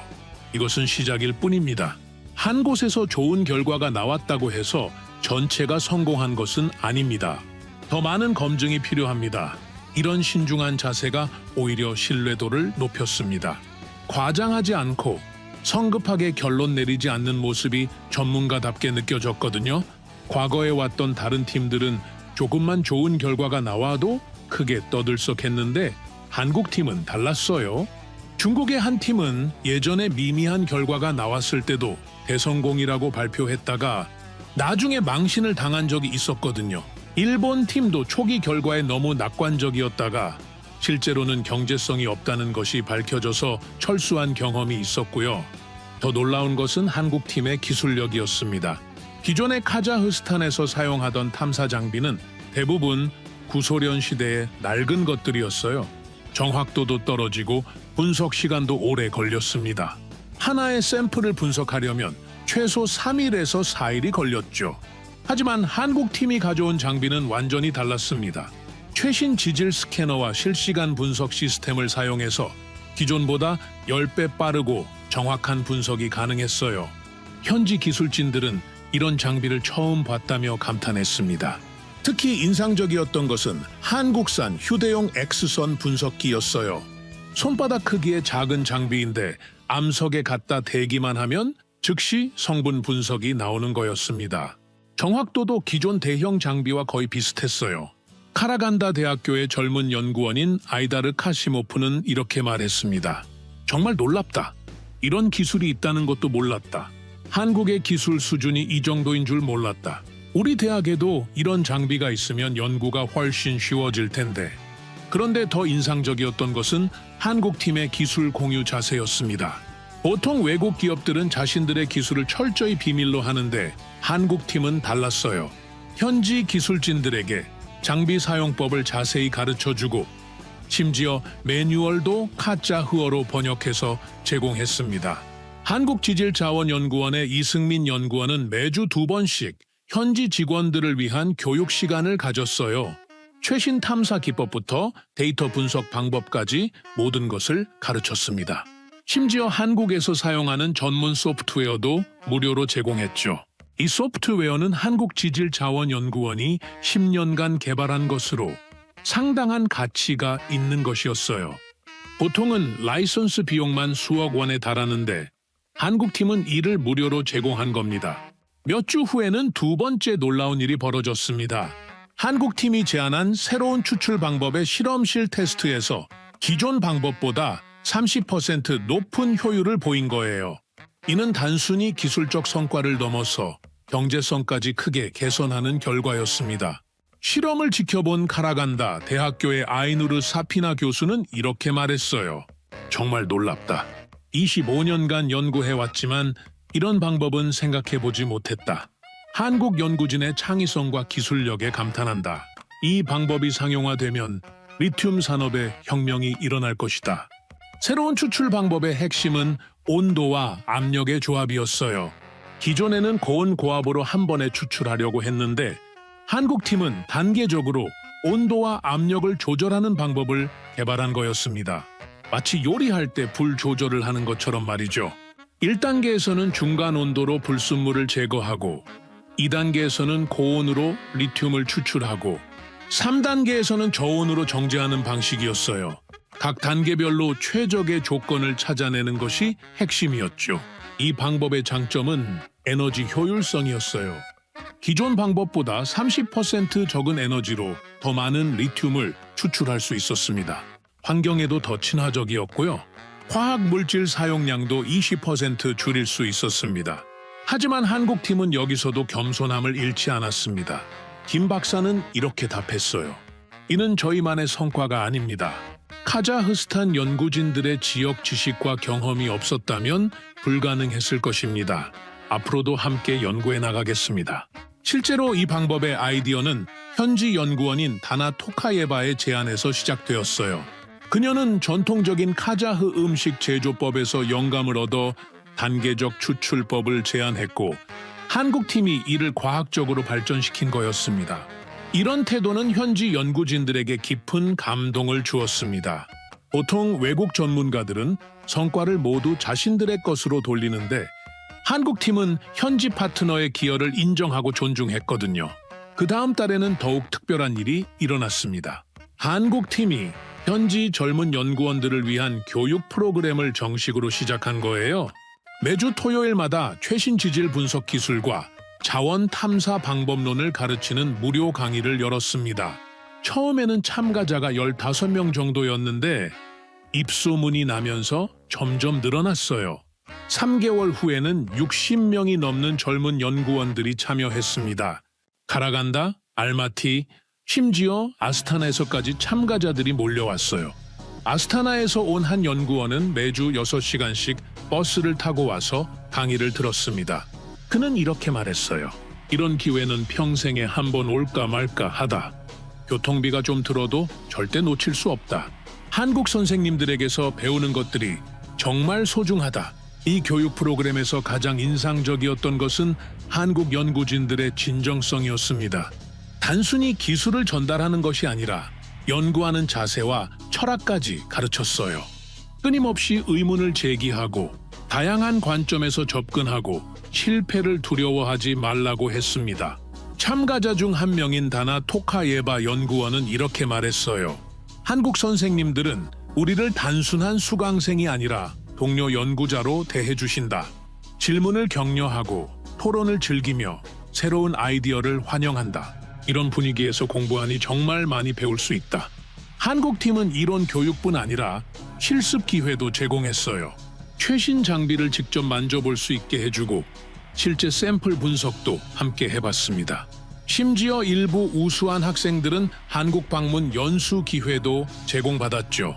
이것은 시작일 뿐입니다. 한 곳에서 좋은 결과가 나왔다고 해서 전체가 성공한 것은 아닙니다. 더 많은 검증이 필요합니다. 이런 신중한 자세가 오히려 신뢰도를 높였습니다. 과장하지 않고 성급하게 결론 내리지 않는 모습이 전문가답게 느껴졌거든요. 과거에 왔던 다른 팀들은 조금만 좋은 결과가 나와도 크게 떠들썩했는데 한국 팀은 달랐어요. 중국의 한 팀은 예전에 미미한 결과가 나왔을 때도 대성공이라고 발표했다가 나중에 망신을 당한 적이 있었거든요. 일본 팀도 초기 결과에 너무 낙관적이었다가 실제로는 경제성이 없다는 것이 밝혀져서 철수한 경험이 있었고요. 더 놀라운 것은 한국 팀의 기술력이었습니다. 기존의 카자흐스탄에서 사용하던 탐사 장비는 대부분 구소련 시대의 낡은 것들이었어요. 정확도도 떨어지고 분석 시간도 오래 걸렸습니다. 하나의 샘플을 분석하려면 최소 3일에서 4일이 걸렸죠. 하지만 한국 팀이 가져온 장비는 완전히 달랐습니다. 최신 지질 스캐너와 실시간 분석 시스템을 사용해서 기존보다 10배 빠르고 정확한 분석이 가능했어요. 현지 기술진들은 이런 장비를 처음 봤다며 감탄했습니다. 특히 인상적이었던 것은 한국산 휴대용 X선 분석기였어요. 손바닥 크기의 작은 장비인데 암석에 갖다 대기만 하면 즉시 성분 분석이 나오는 거였습니다. 정확도도 기존 대형 장비와 거의 비슷했어요. 카라간다 대학교의 젊은 연구원인 아이다르 카시모프는 이렇게 말했습니다. 정말 놀랍다. 이런 기술이 있다는 것도 몰랐다. 한국의 기술 수준이 이 정도인 줄 몰랐다. 우리 대학에도 이런 장비가 있으면 연구가 훨씬 쉬워질 텐데. 그런데 더 인상적이었던 것은 한국 팀의 기술 공유 자세였습니다. 보통 외국 기업들은 자신들의 기술을 철저히 비밀로 하는데 한국 팀은 달랐어요. 현지 기술진들에게 장비 사용법을 자세히 가르쳐주고 심지어 매뉴얼도 카자흐어로 번역해서 제공했습니다. 한국지질자원연구원의 이승민 연구원은 매주 2번씩 현지 직원들을 위한 교육 시간을 가졌어요. 최신 탐사 기법부터 데이터 분석 방법까지 모든 것을 가르쳤습니다. 심지어 한국에서 사용하는 전문 소프트웨어도 무료로 제공했죠. 이 소프트웨어는 한국지질자원연구원이 10년간 개발한 것으로 상당한 가치가 있는 것이었어요. 보통은 라이선스 비용만 수억 원에 달하는데 한국팀은 이를 무료로 제공한 겁니다. 몇 주 후에는 두 번째 놀라운 일이 벌어졌습니다. 한국팀이 제안한 새로운 추출 방법의 실험실 테스트에서 기존 방법보다 30% 높은 효율을 보인 거예요. 이는 단순히 기술적 성과를 넘어서 경제성까지 크게 개선하는 결과였습니다. 실험을 지켜본 카라간다 대학교의 아이누르 사피나 교수는 이렇게 말했어요. 정말 놀랍다. 25년간 연구해왔지만 이런 방법은 생각해보지 못했다. 한국 연구진의 창의성과 기술력에 감탄한다. 이 방법이 상용화되면 리튬 산업에 혁명이 일어날 것이다. 새로운 추출 방법의 핵심은 온도와 압력의 조합이었어요. 기존에는 고온 고압으로 한 번에 추출하려고 했는데 한국팀은 단계적으로 온도와 압력을 조절하는 방법을 개발한 거였습니다. 마치 요리할 때 불 조절을 하는 것처럼 말이죠. 1단계에서는 중간 온도로 불순물을 제거하고 2단계에서는 고온으로 리튬을 추출하고 3단계에서는 저온으로 정제하는 방식이었어요. 각 단계별로 최적의 조건을 찾아내는 것이 핵심이었죠. 이 방법의 장점은 에너지 효율성이었어요. 기존 방법보다 30% 적은 에너지로 더 많은 리튬을 추출할 수 있었습니다. 환경에도 더 친화적이었고요. 화학 물질 사용량도 20% 줄일 수 있었습니다. 하지만 한국팀은 여기서도 겸손함을 잃지 않았습니다. 김 박사는 이렇게 답했어요. 이는 저희만의 성과가 아닙니다. 카자흐스탄 연구진들의 지역 지식과 경험이 없었다면 불가능했을 것입니다. 앞으로도 함께 연구해 나가겠습니다. 실제로 이 방법의 아이디어는 현지 연구원인 다나 토카예바의 제안에서 시작되었어요. 그녀는 전통적인 카자흐 음식 제조법에서 영감을 얻어 단계적 추출법을 제안했고 한국 팀이 이를 과학적으로 발전시킨 거였습니다. 이런 태도는 현지 연구진들에게 깊은 감동을 주었습니다. 보통 외국 전문가들은 성과를 모두 자신들의 것으로 돌리는데 한국 팀은 현지 파트너의 기여를 인정하고 존중했거든요. 그 다음 달에는 더욱 특별한 일이 일어났습니다. 한국 팀이 현지 젊은 연구원들을 위한 교육 프로그램을 정식으로 시작한 거예요. 매주 토요일마다 최신 지질 분석 기술과 자원 탐사 방법론을 가르치는 무료 강의를 열었습니다. 처음에는 참가자가 15명 정도였는데 입소문이 나면서 점점 늘어났어요. 3개월 후에는 60명이 넘는 젊은 연구원들이 참여했습니다. 카라간다, 알마티, 심지어 아스타나에서까지 참가자들이 몰려왔어요. 아스타나에서 온 한 연구원은 매주 6시간씩 버스를 타고 와서 강의를 들었습니다. 그는 이렇게 말했어요. 이런 기회는 평생에 한 번 올까 말까 하다. 교통비가 좀 들어도 절대 놓칠 수 없다. 한국 선생님들에게서 배우는 것들이 정말 소중하다. 이 교육 프로그램에서 가장 인상적이었던 것은 한국 연구진들의 진정성이었습니다. 단순히 기술을 전달하는 것이 아니라 연구하는 자세와 철학까지 가르쳤어요. 끊임없이 의문을 제기하고 다양한 관점에서 접근하고 실패를 두려워하지 말라고 했습니다. 참가자 중 한 명인 다나 토카예바 연구원은 이렇게 말했어요. 한국 선생님들은 우리를 단순한 수강생이 아니라 동료 연구자로 대해주신다. 질문을 격려하고 토론을 즐기며 새로운 아이디어를 환영한다. 이런 분위기에서 공부하니 정말 많이 배울 수 있다. 한국 팀은 이론 교육뿐 아니라 실습 기회도 제공했어요. 최신 장비를 직접 만져볼 수 있게 해주고 실제 샘플 분석도 함께 해봤습니다. 심지어 일부 우수한 학생들은 한국 방문 연수 기회도 제공받았죠.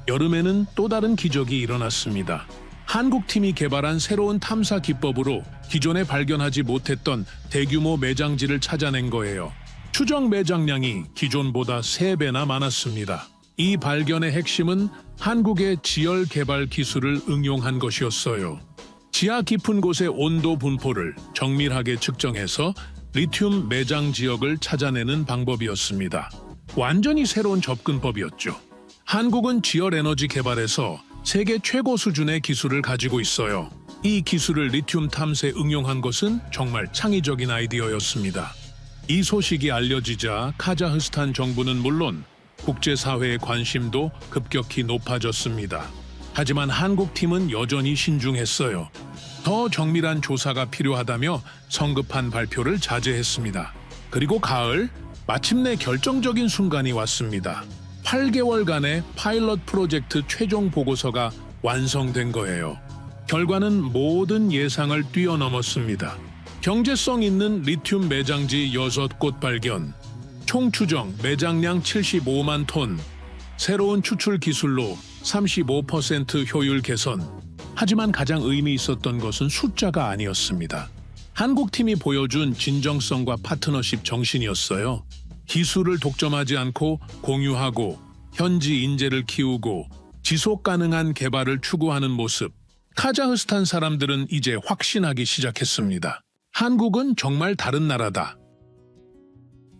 여름에는 또 다른 기적이 일어났습니다. 한국 팀이 개발한 새로운 탐사 기법으로 기존에 발견하지 못했던 대규모 매장지를 찾아낸 거예요. 추정 매장량이 기존보다 3배나 많았습니다. 이 발견의 핵심은 한국의 지열 개발 기술을 응용한 것이었어요. 지하 깊은 곳의 온도 분포를 정밀하게 측정해서 리튬 매장 지역을 찾아내는 방법이었습니다. 완전히 새로운 접근법이었죠. 한국은 지열 에너지 개발에서 세계 최고 수준의 기술을 가지고 있어요. 이 기술을 리튬 탐사에 응용한 것은 정말 창의적인 아이디어였습니다. 이 소식이 알려지자 카자흐스탄 정부는 물론 국제사회의 관심도 급격히 높아졌습니다. 하지만 한국 팀은 여전히 신중했어요. 더 정밀한 조사가 필요하다며 성급한 발표를 자제했습니다. 그리고 가을, 마침내 결정적인 순간이 왔습니다. 8개월간의 파일럿 프로젝트 최종 보고서가 완성된 거예요. 결과는 모든 예상을 뛰어넘었습니다. 경제성 있는 리튬 매장지 6곳 발견, 총 추정 매장량 75만 톤, 새로운 추출 기술로 35% 효율 개선. 하지만 가장 의미 있었던 것은 숫자가 아니었습니다. 한국팀이 보여준 진정성과 파트너십 정신이었어요. 기술을 독점하지 않고 공유하고 현지 인재를 키우고 지속 가능한 개발을 추구하는 모습. 카자흐스탄 사람들은 이제 확신하기 시작했습니다. 한국은 정말 다른 나라다.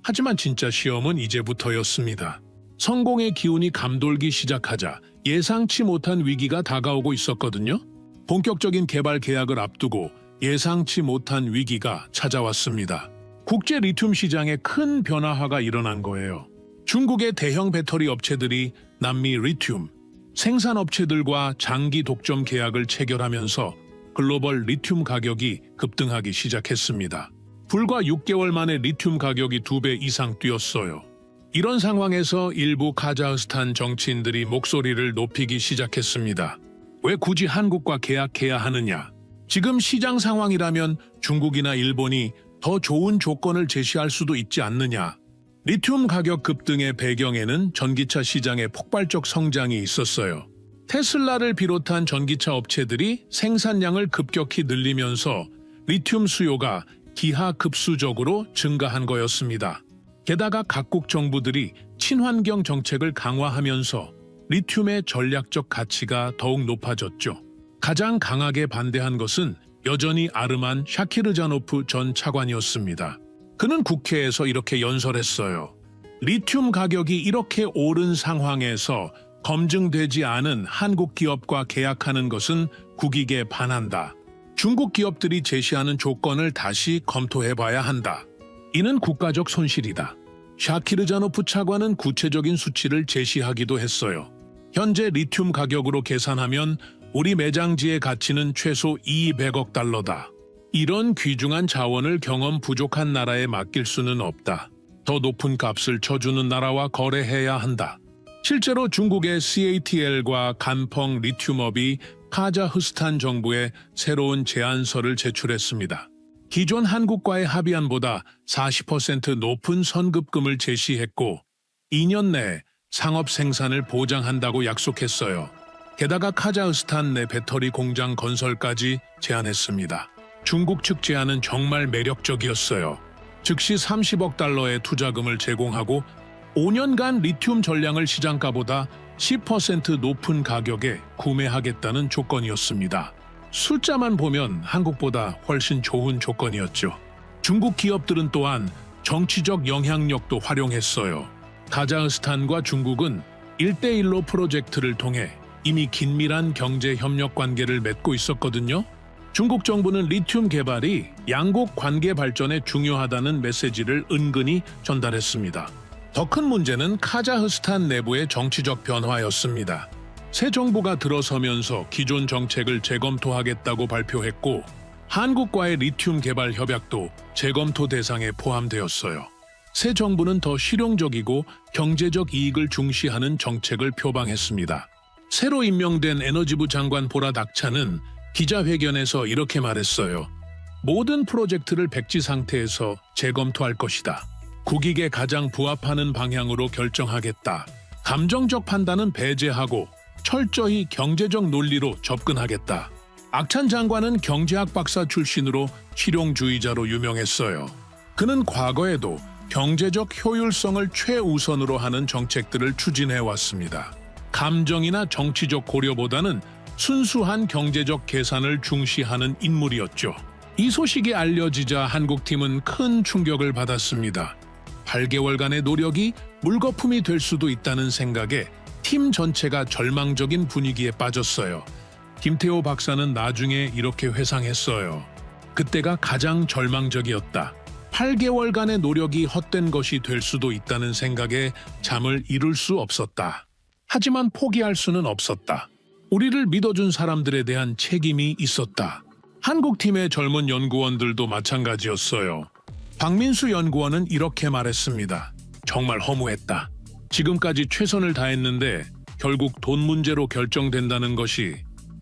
하지만 진짜 시험은 이제부터였습니다. 성공의 기운이 감돌기 시작하자 예상치 못한 위기가 다가오고 있었거든요. 본격적인 개발 계약을 앞두고 예상치 못한 위기가 찾아왔습니다. 국제 리튬 시장에 큰 변화가 일어난 거예요. 중국의 대형 배터리 업체들이 남미 리튬 생산 업체들과 장기 독점 계약을 체결하면서 글로벌 리튬 가격이 급등하기 시작했습니다. 불과 6개월 만에 리튬 가격이 2배 이상 뛰었어요. 이런 상황에서 일부 카자흐스탄 정치인들이 목소리를 높이기 시작했습니다. 왜 굳이 한국과 계약해야 하느냐? 지금 시장 상황이라면 중국이나 일본이 더 좋은 조건을 제시할 수도 있지 않느냐? 리튬 가격 급등의 배경에는 전기차 시장의 폭발적 성장이 있었어요. 테슬라를 비롯한 전기차 업체들이 생산량을 급격히 늘리면서 리튬 수요가 기하급수적으로 증가한 거였습니다. 게다가 각국 정부들이 친환경 정책을 강화하면서 리튬의 전략적 가치가 더욱 높아졌죠. 가장 강하게 반대한 것은 여전히 아르만 샤키르자노프 전 차관이었습니다. 그는 국회에서 이렇게 연설했어요. 리튬 가격이 이렇게 오른 상황에서 검증되지 않은 한국 기업과 계약하는 것은 국익에 반한다. 중국 기업들이 제시하는 조건을 다시 검토해봐야 한다. 이는 국가적 손실이다. 샤키르자노프 차관은 구체적인 수치를 제시하기도 했어요. 현재 리튬 가격으로 계산하면 우리 매장지의 가치는 최소 200억 달러다. 이런 귀중한 자원을 경험 부족한 나라에 맡길 수는 없다. 더 높은 값을 쳐주는 나라와 거래해야 한다. 실제로 중국의 CATL과 간펑 리튬업이 카자흐스탄 정부에 새로운 제안서를 제출했습니다. 기존 한국과의 합의안보다 40% 높은 선급금을 제시했고 2년 내에 상업 생산을 보장한다고 약속했어요. 게다가 카자흐스탄 내 배터리 공장 건설까지 제안했습니다. 중국 측 제안은 정말 매력적이었어요. 즉시 30억 달러의 투자금을 제공하고 5년간 리튬 전량을 시장가보다 10% 높은 가격에 구매하겠다는 조건이었습니다. 숫자만 보면 한국보다 훨씬 좋은 조건이었죠. 중국 기업들은 또한 정치적 영향력도 활용했어요. 카자흐스탄과 중국은 1대1로 프로젝트를 통해 이미 긴밀한 경제 협력 관계를 맺고 있었거든요. 중국 정부는 리튬 개발이 양국 관계 발전에 중요하다는 메시지를 은근히 전달했습니다. 더 큰 문제는 카자흐스탄 내부의 정치적 변화였습니다. 새 정부가 들어서면서 기존 정책을 재검토하겠다고 발표했고 한국과의 리튬 개발 협약도 재검토 대상에 포함되었어요. 새 정부는 더 실용적이고 경제적 이익을 중시하는 정책을 표방했습니다. 새로 임명된 에너지부 장관 보라 닥차는 기자회견에서 이렇게 말했어요. 모든 프로젝트를 백지 상태에서 재검토할 것이다. 국익에 가장 부합하는 방향으로 결정하겠다. 감정적 판단은 배제하고 철저히 경제적 논리로 접근하겠다. 악찬 장관은 경제학 박사 출신으로 실용주의자로 유명했어요. 그는 과거에도 경제적 효율성을 최우선으로 하는 정책들을 추진해왔습니다. 감정이나 정치적 고려보다는 순수한 경제적 계산을 중시하는 인물이었죠. 이 소식이 알려지자 한국팀은 큰 충격을 받았습니다. 8개월간의 노력이 물거품이 될 수도 있다는 생각에 팀 전체가 절망적인 분위기에 빠졌어요. 김태호 박사는 나중에 이렇게 회상했어요. 그때가 가장 절망적이었다. 8개월간의 노력이 헛된 것이 될 수도 있다는 생각에 잠을 이룰 수 없었다. 하지만 포기할 수는 없었다. 우리를 믿어준 사람들에 대한 책임이 있었다. 한국팀의 젊은 연구원들도 마찬가지였어요. 박민수 연구원은 이렇게 말했습니다. 정말 허무했다. 지금까지 최선을 다했는데 결국 돈 문제로 결정된다는 것이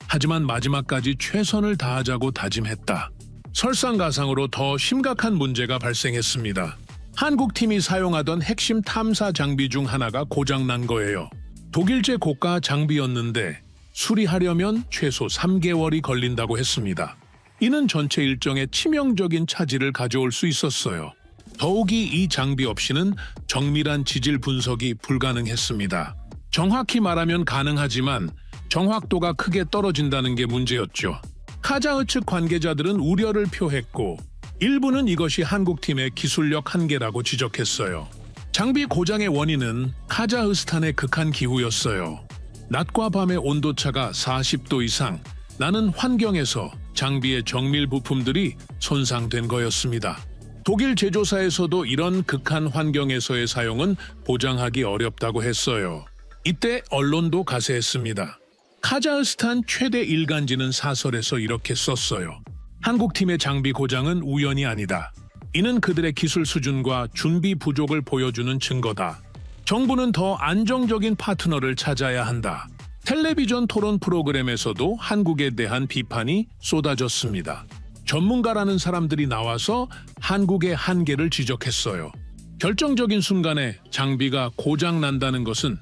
하지만 마지막까지 최선을 다하자고 다짐했다. 설상가상으로 더 심각한 문제가 발생했습니다. 한국팀이 사용하던 핵심 탐사 장비 중 하나가 고장난 거예요. 독일제 고가 장비였는데 수리하려면 최소 3개월이 걸린다고 했습니다. 이는 전체 일정에 치명적인 차질을 가져올 수 있었어요. 더욱이 이 장비 없이는 정밀한 지질 분석이 불가능했습니다. 정확히 말하면 가능하지만 정확도가 크게 떨어진다는 게 문제였죠. 카자흐 측 관계자들은 우려를 표했고 일부는 이것이 한국팀의 기술력 한계라고 지적했어요. 장비 고장의 원인은 카자흐스탄의 극한 기후였어요. 낮과 밤의 온도차가 40도 이상 나는 환경에서 장비의 정밀 부품들이 손상된 거였습니다. 독일 제조사에서도 이런 극한 환경에서의 사용은 보장하기 어렵다고 했어요. 이때 언론도 가세했습니다. 카자흐스탄 최대 일간지는 사설에서 이렇게 썼어요. 한국팀의 장비 고장은 우연이 아니다. 이는 그들의 기술 수준과 준비 부족을 보여주는 증거다. 정부는 더 안정적인 파트너를 찾아야 한다. 텔레비전 토론 프로그램에서도 한국에 대한 비판이 쏟아졌습니다. 전문가라는 사람들이 나와서 한국의 한계를 지적했어요. 결정적인 순간에 장비가 고장 난다는 것은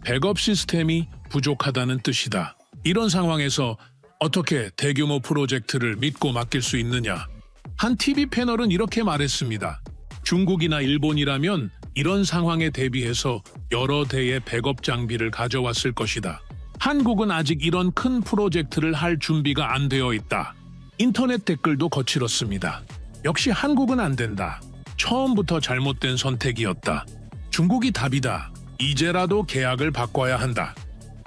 백업 시스템이 부족하다는 뜻이다. 이런 상황에서 어떻게 대규모 프로젝트를 믿고 맡길 수 있느냐? 한 TV 패널은 이렇게 말했습니다. 중국이나 일본이라면 이런 상황에 대비해서 여러 대의 백업 장비를 가져왔을 것이다. 한국은 아직 이런 큰 프로젝트를 할 준비가 안 되어 있다. 인터넷 댓글도 거칠었습니다. 역시 한국은 안 된다. 처음부터 잘못된 선택이었다. 중국이 답이다. 이제라도 계약을 바꿔야 한다.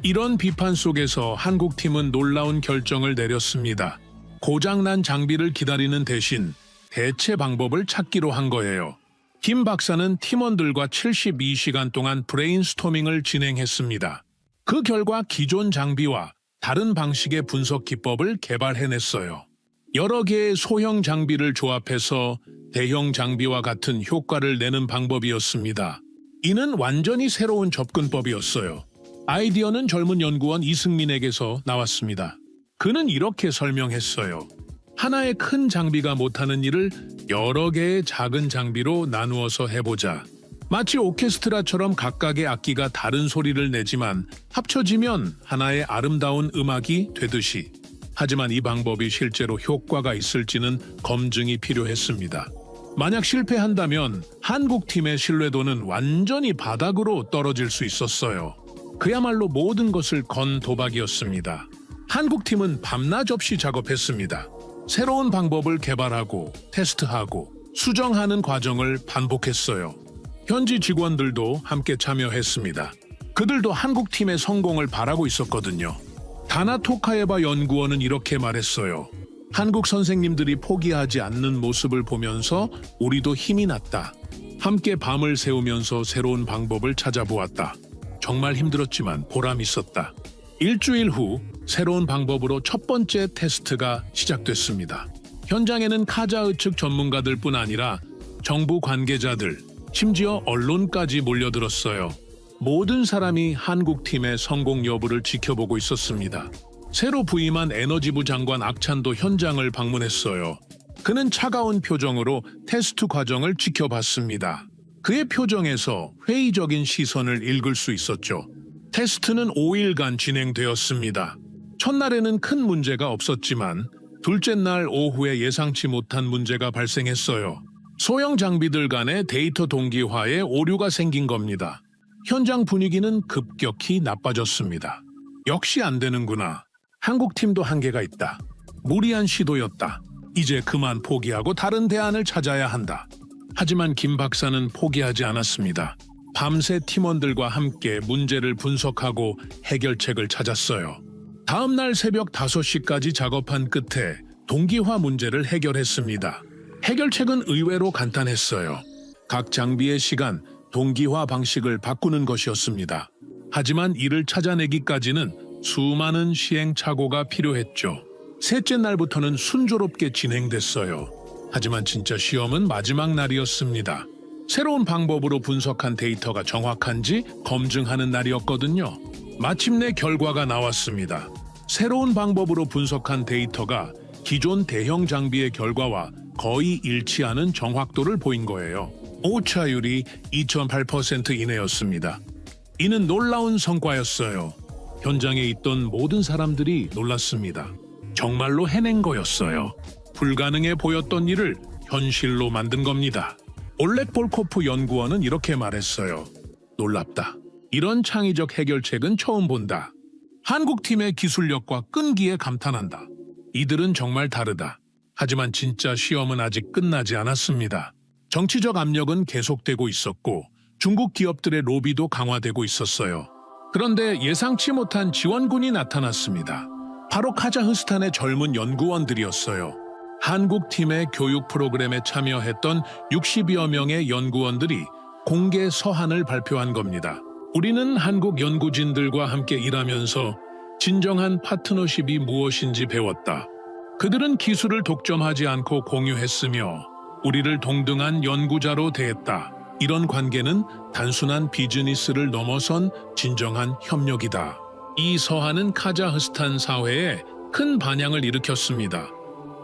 이런 비판 속에서 한국팀은 놀라운 결정을 내렸습니다. 고장난 장비를 기다리는 대신 대체 방법을 찾기로 한 거예요. 김 박사는 팀원들과 72시간 동안 브레인스토밍을 진행했습니다. 그 결과 기존 장비와 다른 방식의 분석 기법을 개발해냈어요. 여러 개의 소형 장비를 조합해서 대형 장비와 같은 효과를 내는 방법이었습니다. 이는 완전히 새로운 접근법이었어요. 아이디어는 젊은 연구원 이승민에게서 나왔습니다. 그는 이렇게 설명했어요. 하나의 큰 장비가 못하는 일을 여러 개의 작은 장비로 나누어서 해보자. 마치 오케스트라처럼 각각의 악기가 다른 소리를 내지만 합쳐지면 하나의 아름다운 음악이 되듯이. 하지만 이 방법이 실제로 효과가 있을지는 검증이 필요했습니다. 만약 실패한다면 한국팀의 신뢰도는 완전히 바닥으로 떨어질 수 있었어요. 그야말로 모든 것을 건 도박이었습니다. 한국팀은 밤낮 없이 작업했습니다. 새로운 방법을 개발하고 테스트하고 수정하는 과정을 반복했어요. 현지 직원들도 함께 참여했습니다. 그들도 한국팀의 성공을 바라고 있었거든요. 다나 토카예바 연구원은 이렇게 말했어요. 한국 선생님들이 포기하지 않는 모습을 보면서 우리도 힘이 났다. 함께 밤을 새우면서 새로운 방법을 찾아보았다. 정말 힘들었지만 보람 있었다. 일주일 후 새로운 방법으로 첫 번째 테스트가 시작됐습니다. 현장에는 카자흐 측 전문가들뿐 아니라 정부 관계자들, 심지어 언론까지 몰려들었어요. 모든 사람이 한국팀의 성공 여부를 지켜보고 있었습니다. 새로 부임한 에너지부 장관 악찬도 현장을 방문했어요. 그는 차가운 표정으로 테스트 과정을 지켜봤습니다. 그의 표정에서 회의적인 시선을 읽을 수 있었죠. 테스트는 5일간 진행되었습니다. 첫날에는 큰 문제가 없었지만 둘째 날 오후에 예상치 못한 문제가 발생했어요. 소형 장비들 간의 데이터 동기화에 오류가 생긴 겁니다. 현장 분위기는 급격히 나빠졌습니다. 역시 안 되는구나. 한국팀도 한계가 있다. 무리한 시도였다. 이제 그만 포기하고 다른 대안을 찾아야 한다. 하지만 김 박사는 포기하지 않았습니다. 밤새 팀원들과 함께 문제를 분석하고 해결책을 찾았어요. 다음 날 새벽 5시까지 작업한 끝에 동기화 문제를 해결했습니다. 해결책은 의외로 간단했어요. 각 장비의 시간, 동기화 방식을 바꾸는 것이었습니다. 하지만 이를 찾아내기까지는 수많은 시행착오가 필요했죠. 셋째 날부터는 순조롭게 진행됐어요. 하지만 진짜 시험은 마지막 날이었습니다. 새로운 방법으로 분석한 데이터가 정확한지 검증하는 날이었거든요. 마침내 결과가 나왔습니다. 새로운 방법으로 분석한 데이터가 기존 대형 장비의 결과와 거의 일치하는 정확도를 보인 거예요. 오차율이 2.8% 이내였습니다. 이는 놀라운 성과였어요. 현장에 있던 모든 사람들이 놀랐습니다. 정말로 해낸 거였어요. 불가능해 보였던 일을 현실로 만든 겁니다. 올렉 볼코프 연구원은 이렇게 말했어요. 놀랍다. 이런 창의적 해결책은 처음 본다. 한국팀의 기술력과 끈기에 감탄한다. 이들은 정말 다르다. 하지만 진짜 시험은 아직 끝나지 않았습니다. 정치적 압력은 계속되고 있었고 중국 기업들의 로비도 강화되고 있었어요. 그런데 예상치 못한 지원군이 나타났습니다. 바로 카자흐스탄의 젊은 연구원들이었어요. 한국팀의 교육 프로그램에 참여했던 60여 명의 연구원들이 공개 서한을 발표한 겁니다. 우리는 한국 연구진들과 함께 일하면서 진정한 파트너십이 무엇인지 배웠다. 그들은 기술을 독점하지 않고 공유했으며 우리를 동등한 연구자로 대했다. 이런 관계는 단순한 비즈니스를 넘어선 진정한 협력이다. 이 서한은 카자흐스탄 사회에 큰 반향을 일으켰습니다.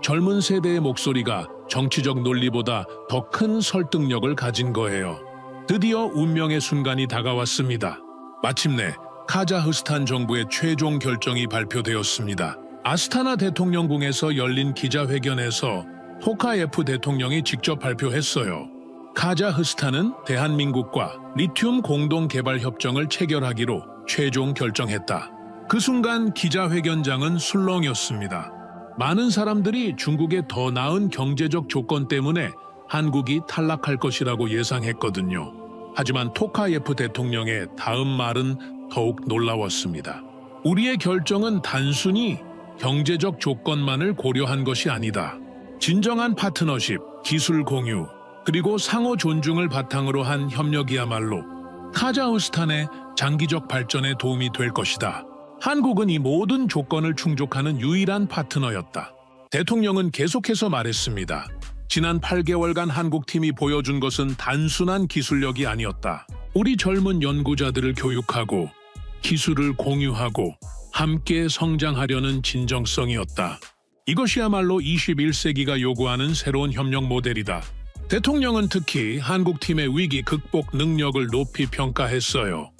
젊은 세대의 목소리가 정치적 논리보다 더 큰 설득력을 가진 거예요. 드디어 운명의 순간이 다가왔습니다. 마침내 카자흐스탄 정부의 최종 결정이 발표되었습니다. 아스타나 대통령궁에서 열린 기자회견에서 토카예프 대통령이 직접 발표했어요. 카자흐스탄은 대한민국과 리튬 공동개발 협정을 체결하기로 최종 결정했다. 그 순간 기자회견장은 술렁이었습니다. 많은 사람들이 중국의 더 나은 경제적 조건 때문에 한국이 탈락할 것이라고 예상했거든요. 하지만 토카예프 대통령의 다음 말은 더욱 놀라웠습니다. 우리의 결정은 단순히 경제적 조건만을 고려한 것이 아니다. 진정한 파트너십, 기술 공유, 그리고 상호 존중을 바탕으로 한 협력이야말로 카자흐스탄의 장기적 발전에 도움이 될 것이다. 한국은 이 모든 조건을 충족하는 유일한 파트너였다. 대통령은 계속해서 말했습니다. 지난 8개월간 한국팀이 보여준 것은 단순한 기술력이 아니었다. 우리 젊은 연구자들을 교육하고 기술을 공유하고 함께 성장하려는 진정성이었다. 이것이야말로 21세기가 요구하는 새로운 협력 모델이다. 대통령은 특히 한국팀의 위기 극복 능력을 높이 평가했어요.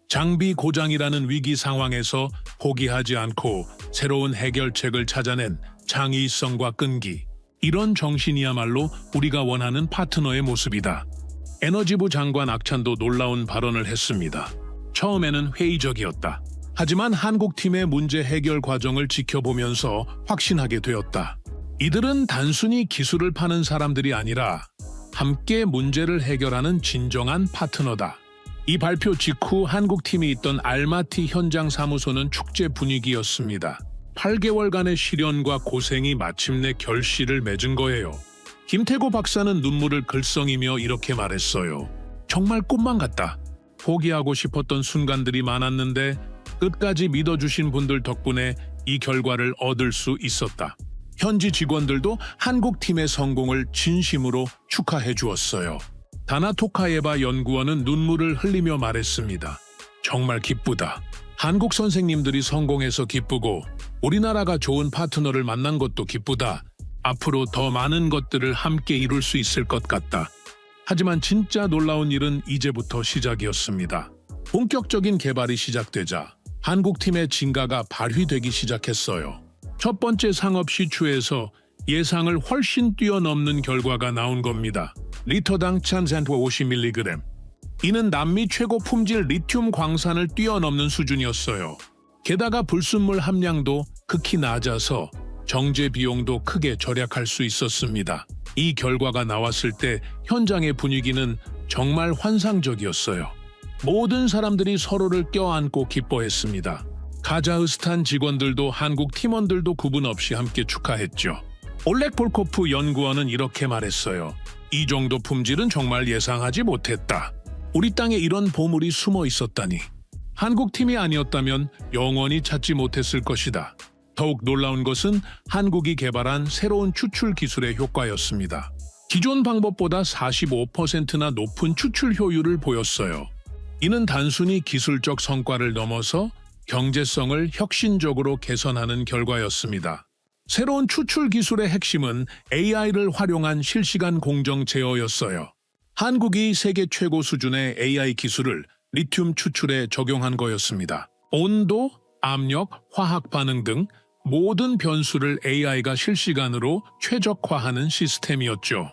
장비 고장이라는 위기 상황에서 포기하지 않고 새로운 해결책을 찾아낸 창의성과 끈기. 이런 정신이야말로 우리가 원하는 파트너의 모습이다. 에너지부 장관 악찬도 놀라운 발언을 했습니다. 처음에는 회의적이었다. 하지만 한국팀의 문제 해결 과정을 지켜보면서 확신하게 되었다. 이들은 단순히 기술을 파는 사람들이 아니라 함께 문제를 해결하는 진정한 파트너다. 이 발표 직후 한국팀이 있던 알마티 현장 사무소는 축제 분위기였습니다. 8개월간의 시련과 고생이 마침내 결실을 맺은 거예요. 김태고 박사는 눈물을 글썽이며 이렇게 말했어요. 정말 꿈만 같다. 포기하고 싶었던 순간들이 많았는데 끝까지 믿어주신 분들 덕분에 이 결과를 얻을 수 있었다. 현지 직원들도 한국팀의 성공을 진심으로 축하해 주었어요. 다나 토카예바 연구원은 눈물을 흘리며 말했습니다. 정말 기쁘다. 한국 선생님들이 성공해서 기쁘고 우리나라가 좋은 파트너를 만난 것도 기쁘다. 앞으로 더 많은 것들을 함께 이룰 수 있을 것 같다. 하지만 진짜 놀라운 일은 이제부터 시작이었습니다. 본격적인 개발이 시작되자 한국팀의 진가가 발휘되기 시작했어요. 첫 번째 상업 시추에서 예상을 훨씬 뛰어넘는 결과가 나온 겁니다. 리터당 1050mg. 이는 남미 최고 품질 리튬 광산을 뛰어넘는 수준이었어요. 게다가 불순물 함량도 극히 낮아서 정제 비용도 크게 절약할 수 있었습니다. 이 결과가 나왔을 때 현장의 분위기는 정말 환상적이었어요. 모든 사람들이 서로를 껴안고 기뻐했습니다. 카자흐스탄 직원들도 한국 팀원들도 구분 없이 함께 축하했죠. 올렉 볼코프 연구원은 이렇게 말했어요. 이 정도 품질은 정말 예상하지 못했다. 우리 땅에 이런 보물이 숨어 있었다니. 한국 팀이 아니었다면 영원히 찾지 못했을 것이다. 더욱 놀라운 것은 한국이 개발한 새로운 추출 기술의 효과였습니다. 기존 방법보다 45%나 높은 추출 효율을 보였어요. 이는 단순히 기술적 성과를 넘어서 경제성을 혁신적으로 개선하는 결과였습니다. 새로운 추출 기술의 핵심은 AI를 활용한 실시간 공정 제어였어요. 한국이 세계 최고 수준의 AI 기술을 리튬 추출에 적용한 거였습니다. 온도, 압력, 화학 반응 등 모든 변수를 AI가 실시간으로 최적화하는 시스템이었죠.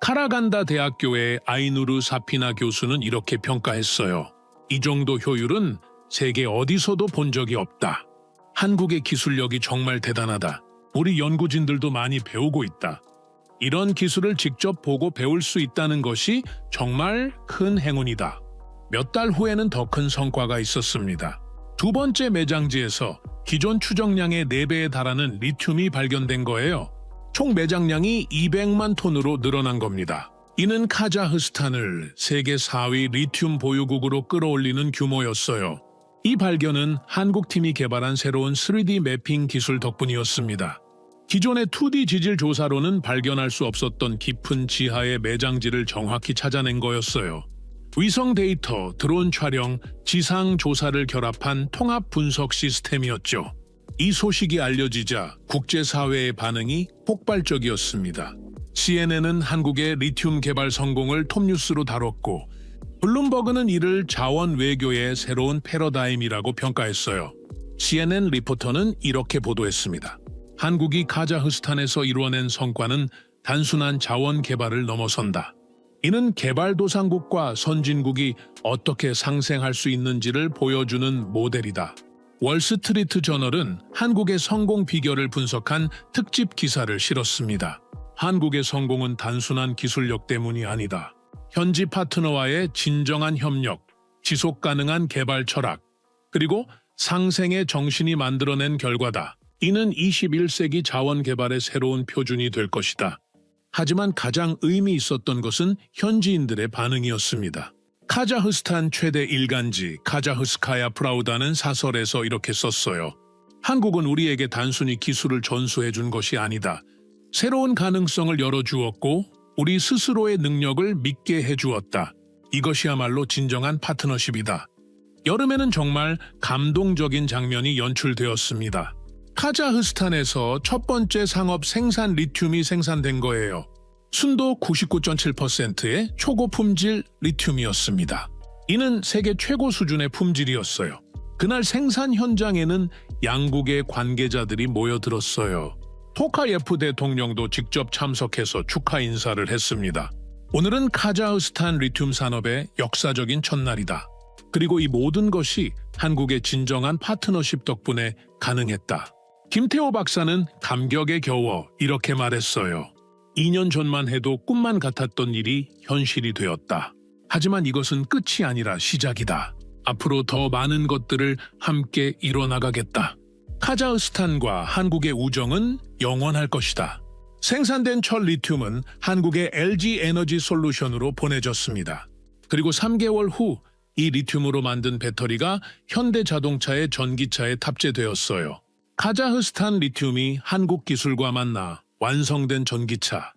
카라간다 대학교의 아이누르 사피나 교수는 이렇게 평가했어요. 이 정도 효율은 세계 어디서도 본 적이 없다. 한국의 기술력이 정말 대단하다. 우리 연구진들도 많이 배우고 있다. 이런 기술을 직접 보고 배울 수 있다는 것이 정말 큰 행운이다. 몇 달 후에는 더 큰 성과가 있었습니다. 두 번째 매장지에서 기존 추정량의 4배에 달하는 리튬이 발견된 거예요. 총 매장량이 200만 톤으로 늘어난 겁니다. 이는 카자흐스탄을 세계 4위 리튬 보유국으로 끌어올리는 규모였어요. 이 발견은 한국팀이 개발한 새로운 3D 매핑 기술 덕분이었습니다. 기존의 2D 지질 조사로는 발견할 수 없었던 깊은 지하의 매장지를 정확히 찾아낸 거였어요. 위성 데이터, 드론 촬영, 지상 조사를 결합한 통합 분석 시스템이었죠. 이 소식이 알려지자 국제사회의 반응이 폭발적이었습니다. CNN은 한국의 리튬 개발 성공을 톱뉴스로 다뤘고 블룸버그는 이를 자원 외교의 새로운 패러다임이라고 평가했어요. CNN 리포터는 이렇게 보도했습니다. 한국이 카자흐스탄에서 이루어낸 성과는 단순한 자원 개발을 넘어선다. 이는 개발도상국과 선진국이 어떻게 상생할 수 있는지를 보여주는 모델이다. 월스트리트 저널은 한국의 성공 비결을 분석한 특집 기사를 실었습니다. 한국의 성공은 단순한 기술력 때문이 아니다. 현지 파트너와의 진정한 협력, 지속 가능한 개발 철학, 그리고 상생의 정신이 만들어낸 결과다. 이는 21세기 자원 개발의 새로운 표준이 될 것이다. 하지만 가장 의미 있었던 것은 현지인들의 반응이었습니다. 카자흐스탄 최대 일간지 카자흐스카야 프라우다는 사설에서 이렇게 썼어요. 한국은 우리에게 단순히 기술을 전수해 준 것이 아니다. 새로운 가능성을 열어주었고 우리 스스로의 능력을 믿게 해주었다. 이것이야말로 진정한 파트너십이다. 여름에는 정말 감동적인 장면이 연출되었습니다. 카자흐스탄에서 첫 번째 상업 생산 리튬이 생산된 거예요. 순도 99.7%의 초고품질 리튬이었습니다. 이는 세계 최고 수준의 품질이었어요. 그날 생산 현장에는 양국의 관계자들이 모여들었어요. 토카예프 대통령도 직접 참석해서 축하 인사를 했습니다. 오늘은 카자흐스탄 리튬 산업의 역사적인 첫날이다. 그리고 이 모든 것이 한국의 진정한 파트너십 덕분에 가능했다. 김태호 박사는 감격에 겨워 이렇게 말했어요. 2년 전만 해도 꿈만 같았던 일이 현실이 되었다. 하지만 이것은 끝이 아니라 시작이다. 앞으로 더 많은 것들을 함께 이뤄나가겠다. 카자흐스탄과 한국의 우정은 영원할 것이다. 생산된 첫 리튬은 한국의 LG 에너지 솔루션으로 보내졌습니다. 그리고 3개월 후 이 리튬으로 만든 배터리가 현대 자동차의 전기차에 탑재되었어요. 카자흐스탄 리튬이 한국 기술과 만나 완성된 전기차.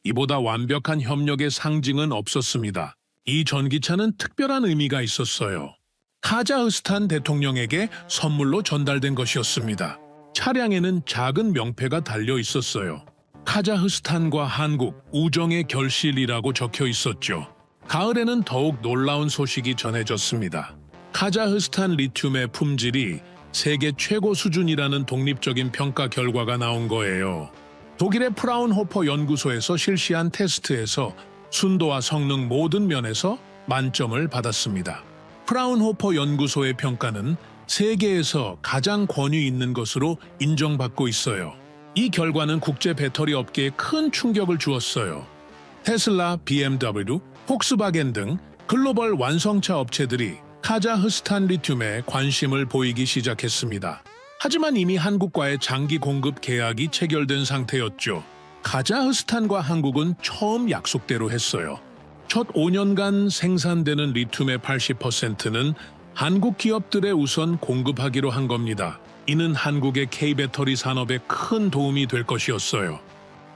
이보다 완벽한 협력의 상징은 없었습니다. 이 전기차는 특별한 의미가 있었어요. 카자흐스탄 대통령에게 선물로 전달된 것이었습니다. 차량에는 작은 명패가 달려 있었어요. 카자흐스탄과 한국 우정의 결실이라고 적혀 있었죠. 가을에는 더욱 놀라운 소식이 전해졌습니다. 카자흐스탄 리튬의 품질이 세계 최고 수준이라는 독립적인 평가 결과가 나온 거예요. 독일의 프라운호퍼 연구소에서 실시한 테스트에서 순도와 성능 모든 면에서 만점을 받았습니다. 프라운호퍼 연구소의 평가는 세계에서 가장 권위 있는 것으로 인정받고 있어요. 이 결과는 국제 배터리 업계에 큰 충격을 주었어요. 테슬라, BMW, 폭스바겐 등 글로벌 완성차 업체들이 카자흐스탄 리튬에 관심을 보이기 시작했습니다. 하지만 이미 한국과의 장기 공급 계약이 체결된 상태였죠. 카자흐스탄과 한국은 처음 약속대로 했어요. 첫 5년간 생산되는 리튬의 80%는 한국 기업들에 우선 공급하기로 한 겁니다. 이는 한국의 K배터리 산업에 큰 도움이 될 것이었어요.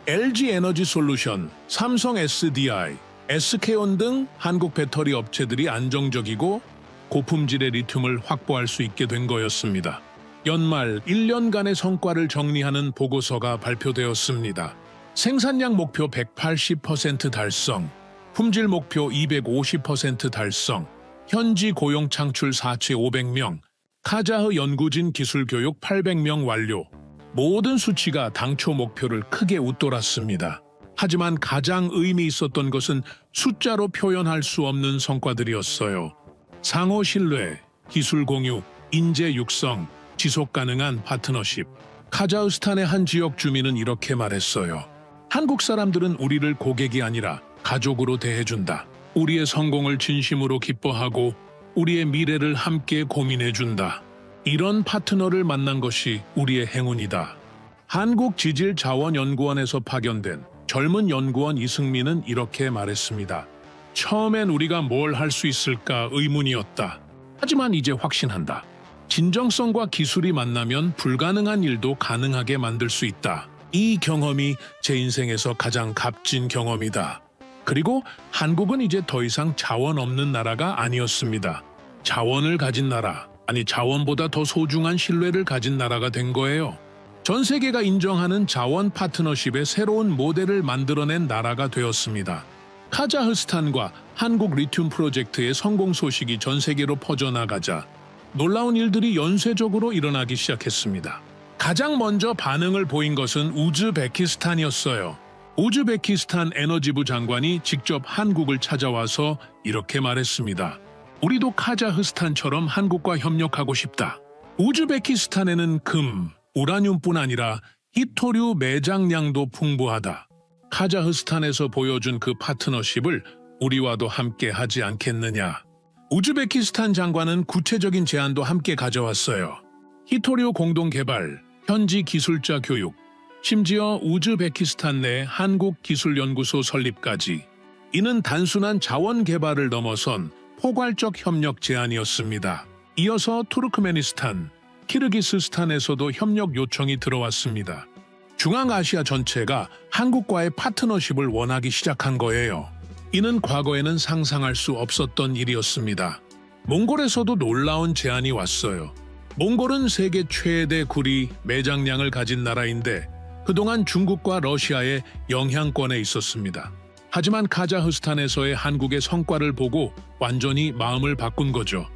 LG 에너지 솔루션, 삼성 SDI, SK온 등 한국 배터리 업체들이 안정적이고 고품질의 리튬을 확보할 수 있게 된 거였습니다. 연말 1년간의 성과를 정리하는 보고서가 발표되었습니다. 생산량 목표 180% 달성, 품질 목표 250% 달성, 현지 고용 창출 4,500명, 카자흐 연구진 기술 교육 800명 완료. 모든 수치가 당초 목표를 크게 웃돌았습니다. 하지만 가장 의미 있었던 것은 숫자로 표현할 수 없는 성과들이었어요. 상호 신뢰, 기술 공유, 인재 육성, 지속 가능한 파트너십. 카자흐스탄의 한 지역 주민은 이렇게 말했어요. 한국 사람들은 우리를 고객이 아니라 가족으로 대해준다. 우리의 성공을 진심으로 기뻐하고 우리의 미래를 함께 고민해준다. 이런 파트너를 만난 것이 우리의 행운이다. 한국지질자원연구원에서 파견된 젊은 연구원 이승민은 이렇게 말했습니다. 처음엔 우리가 뭘 할 수 있을까 의문이었다. 하지만 이제 확신한다. 진정성과 기술이 만나면 불가능한 일도 가능하게 만들 수 있다. 이 경험이 제 인생에서 가장 값진 경험이다. 그리고 한국은 이제 더 이상 자원 없는 나라가 아니었습니다. 자원을 가진 나라, 아니 자원보다 더 소중한 신뢰를 가진 나라가 된 거예요. 전 세계가 인정하는 자원 파트너십의 새로운 모델을 만들어낸 나라가 되었습니다. 카자흐스탄과 한국 리튬 프로젝트의 성공 소식이 전 세계로 퍼져나가자 놀라운 일들이 연쇄적으로 일어나기 시작했습니다. 가장 먼저 반응을 보인 것은 우즈베키스탄이었어요. 우즈베키스탄 에너지부 장관이 직접 한국을 찾아와서 이렇게 말했습니다. 우리도 카자흐스탄처럼 한국과 협력하고 싶다. 우즈베키스탄에는 금, 우라늄뿐 아니라 히토류 매장량도 풍부하다. 카자흐스탄에서 보여준 그 파트너십을 우리와도 함께 하지 않겠느냐. 우즈베키스탄 장관은 구체적인 제안도 함께 가져왔어요. 히토류 공동 개발, 현지 기술자 교육, 심지어 우즈베키스탄 내 한국기술연구소 설립까지. 이는 단순한 자원 개발을 넘어선 포괄적 협력 제안이었습니다. 이어서 투르크메니스탄, 키르기스스탄에서도 협력 요청이 들어왔습니다. 중앙아시아 전체가 한국과의 파트너십을 원하기 시작한 거예요. 이는 과거에는 상상할 수 없었던 일이었습니다. 몽골에서도 놀라운 제안이 왔어요. 몽골은 세계 최대 구리 매장량을 가진 나라인데 그동안 중국과 러시아의 영향권에 있었습니다. 하지만 카자흐스탄에서의 한국의 성과를 보고 완전히 마음을 바꾼 거죠.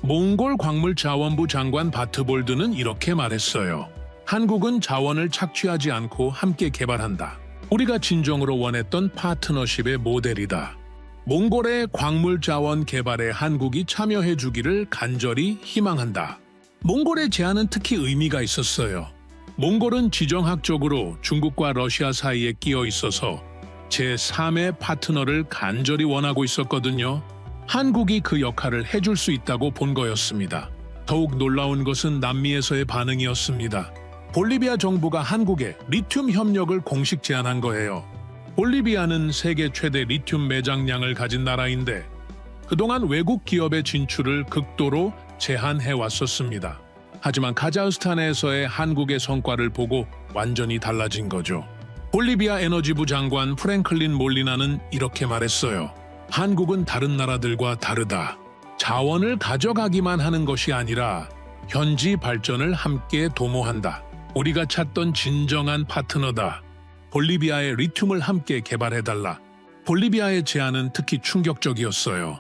몽골 광물자원부 장관 바트볼드는 이렇게 말했어요. 한국은 자원을 착취하지 않고 함께 개발한다. 우리가 진정으로 원했던 파트너십의 모델이다. 몽골의 광물자원 개발에 한국이 참여해 주기를 간절히 희망한다. 몽골의 제안은 특히 의미가 있었어요. 몽골은 지정학적으로 중국과 러시아 사이에 끼어 있어서 제3의 파트너를 간절히 원하고 있었거든요. 한국이 그 역할을 해줄 수 있다고 본 거였습니다. 더욱 놀라운 것은 남미에서의 반응이었습니다. 볼리비아 정부가 한국에 리튬 협력을 공식 제안한 거예요. 볼리비아는 세계 최대 리튬 매장량을 가진 나라인데 그동안 외국 기업의 진출을 극도로 제한해 왔었습니다. 하지만 카자흐스탄에서의 한국의 성과를 보고 완전히 달라진 거죠. 볼리비아 에너지부 장관 프랭클린 몰리나는 이렇게 말했어요. 한국은 다른 나라들과 다르다. 자원을 가져가기만 하는 것이 아니라 현지 발전을 함께 도모한다. 우리가 찾던 진정한 파트너다. 볼리비아의 리튬을 함께 개발해달라. 볼리비아의 제안은 특히 충격적이었어요.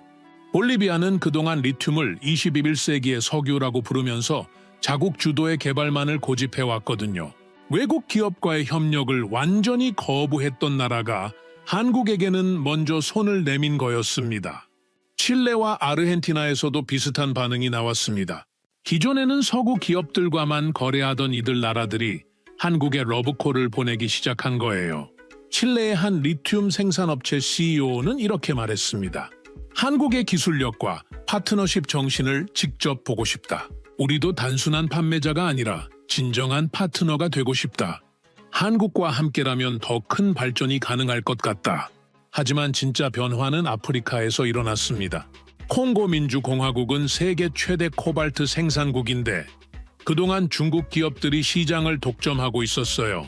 볼리비아는 그동안 리튬을 21세기의 석유라고 부르면서 자국 주도의 개발만을 고집해왔거든요. 외국 기업과의 협력을 완전히 거부했던 나라가 한국에게는 먼저 손을 내민 거였습니다. 칠레와 아르헨티나에서도 비슷한 반응이 나왔습니다. 기존에는 서구 기업들과만 거래하던 이들 나라들이 한국에 러브콜을 보내기 시작한 거예요. 칠레의 한 리튬 생산업체 CEO는 이렇게 말했습니다. 한국의 기술력과 파트너십 정신을 직접 보고 싶다. 우리도 단순한 판매자가 아니라 진정한 파트너가 되고 싶다. 한국과 함께라면 더 큰 발전이 가능할 것 같다. 하지만 진짜 변화는 아프리카에서 일어났습니다. 콩고 민주공화국은 세계 최대 코발트 생산국인데 그동안 중국 기업들이 시장을 독점하고 있었어요.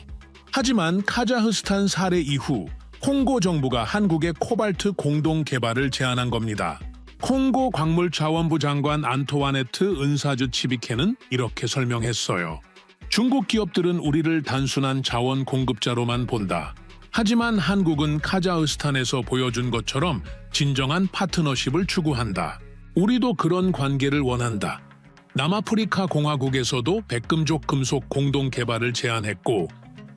하지만 카자흐스탄 사례 이후 콩고 정부가 한국의 코발트 공동 개발을 제안한 겁니다. 콩고 광물자원부 장관 안토와네트 은사주 치비케는 이렇게 설명했어요. 중국 기업들은 우리를 단순한 자원 공급자로만 본다. 하지만 한국은 카자흐스탄에서 보여준 것처럼 진정한 파트너십을 추구한다. 우리도 그런 관계를 원한다. 남아프리카 공화국에서도 백금족 금속 공동 개발을 제안했고,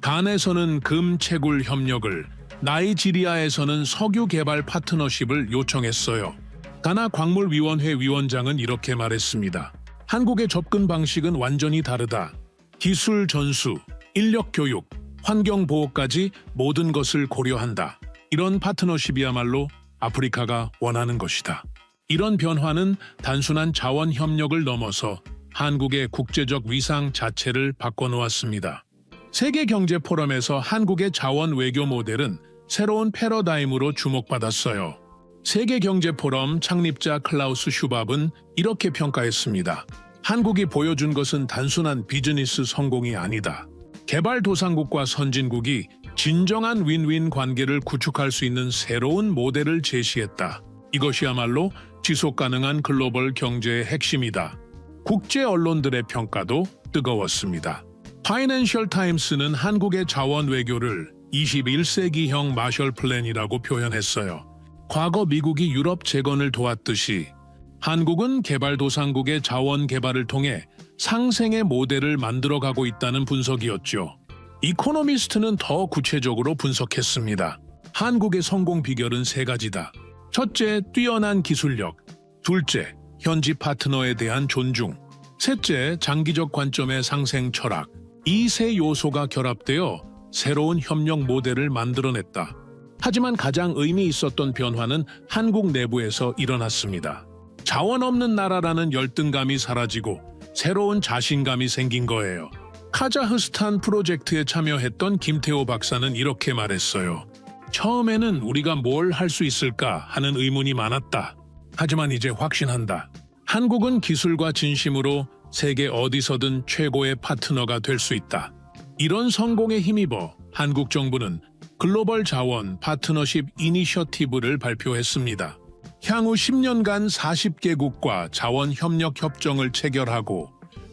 간에서는 금 채굴 협력을, 나이지리아에서는 석유 개발 파트너십을 요청했어요. 가나 광물위원회 위원장은 이렇게 말했습니다. 한국의 접근 방식은 완전히 다르다. 기술 전수, 인력 교육, 환경 보호까지 모든 것을 고려한다. 이런 파트너십이야말로 아프리카가 원하는 것이다. 이런 변화는 단순한 자원 협력을 넘어서 한국의 국제적 위상 자체를 바꿔놓았습니다. 세계경제포럼에서 한국의 자원 외교 모델은 새로운 패러다임으로 주목받았어요. 세계경제포럼 창립자 클라우스 슈밥은 이렇게 평가했습니다. 한국이 보여준 것은 단순한 비즈니스 성공이 아니다. 개발도상국과 선진국이 진정한 윈윈 관계를 구축할 수 있는 새로운 모델을 제시했다. 이것이야말로 지속가능한 글로벌 경제의 핵심이다. 국제 언론들의 평가도 뜨거웠습니다. 파이낸셜 타임스는 한국의 자원 외교를 21세기형 마셜 플랜이라고 표현했어요. 과거 미국이 유럽 재건을 도왔듯이 한국은 개발도상국의 자원 개발을 통해 상생의 모델을 만들어가고 있다는 분석이었죠. 이코노미스트는 더 구체적으로 분석했습니다. 한국의 성공 비결은 세 가지다. 첫째, 뛰어난 기술력. 둘째, 현지 파트너에 대한 존중. 셋째, 장기적 관점의 상생 철학. 이 세 요소가 결합되어 새로운 협력 모델을 만들어냈다. 하지만 가장 의미 있었던 변화는 한국 내부에서 일어났습니다. 자원 없는 나라라는 열등감이 사라지고 새로운 자신감이 생긴 거예요. 카자흐스탄 프로젝트에 참여했던 김태호 박사는 이렇게 말했어요. 처음에는 우리가 뭘 할 수 있을까 하는 의문이 많았다. 하지만 이제 확신한다. 한국은 기술과 진심으로 세계 어디서든 최고의 파트너가 될 수 있다. 이런 성공에 힘입어 한국 정부는 글로벌 자원 파트너십 이니셔티브를 발표했습니다. 향후 10년간 40개국과 자원 협력 협정을 체결하고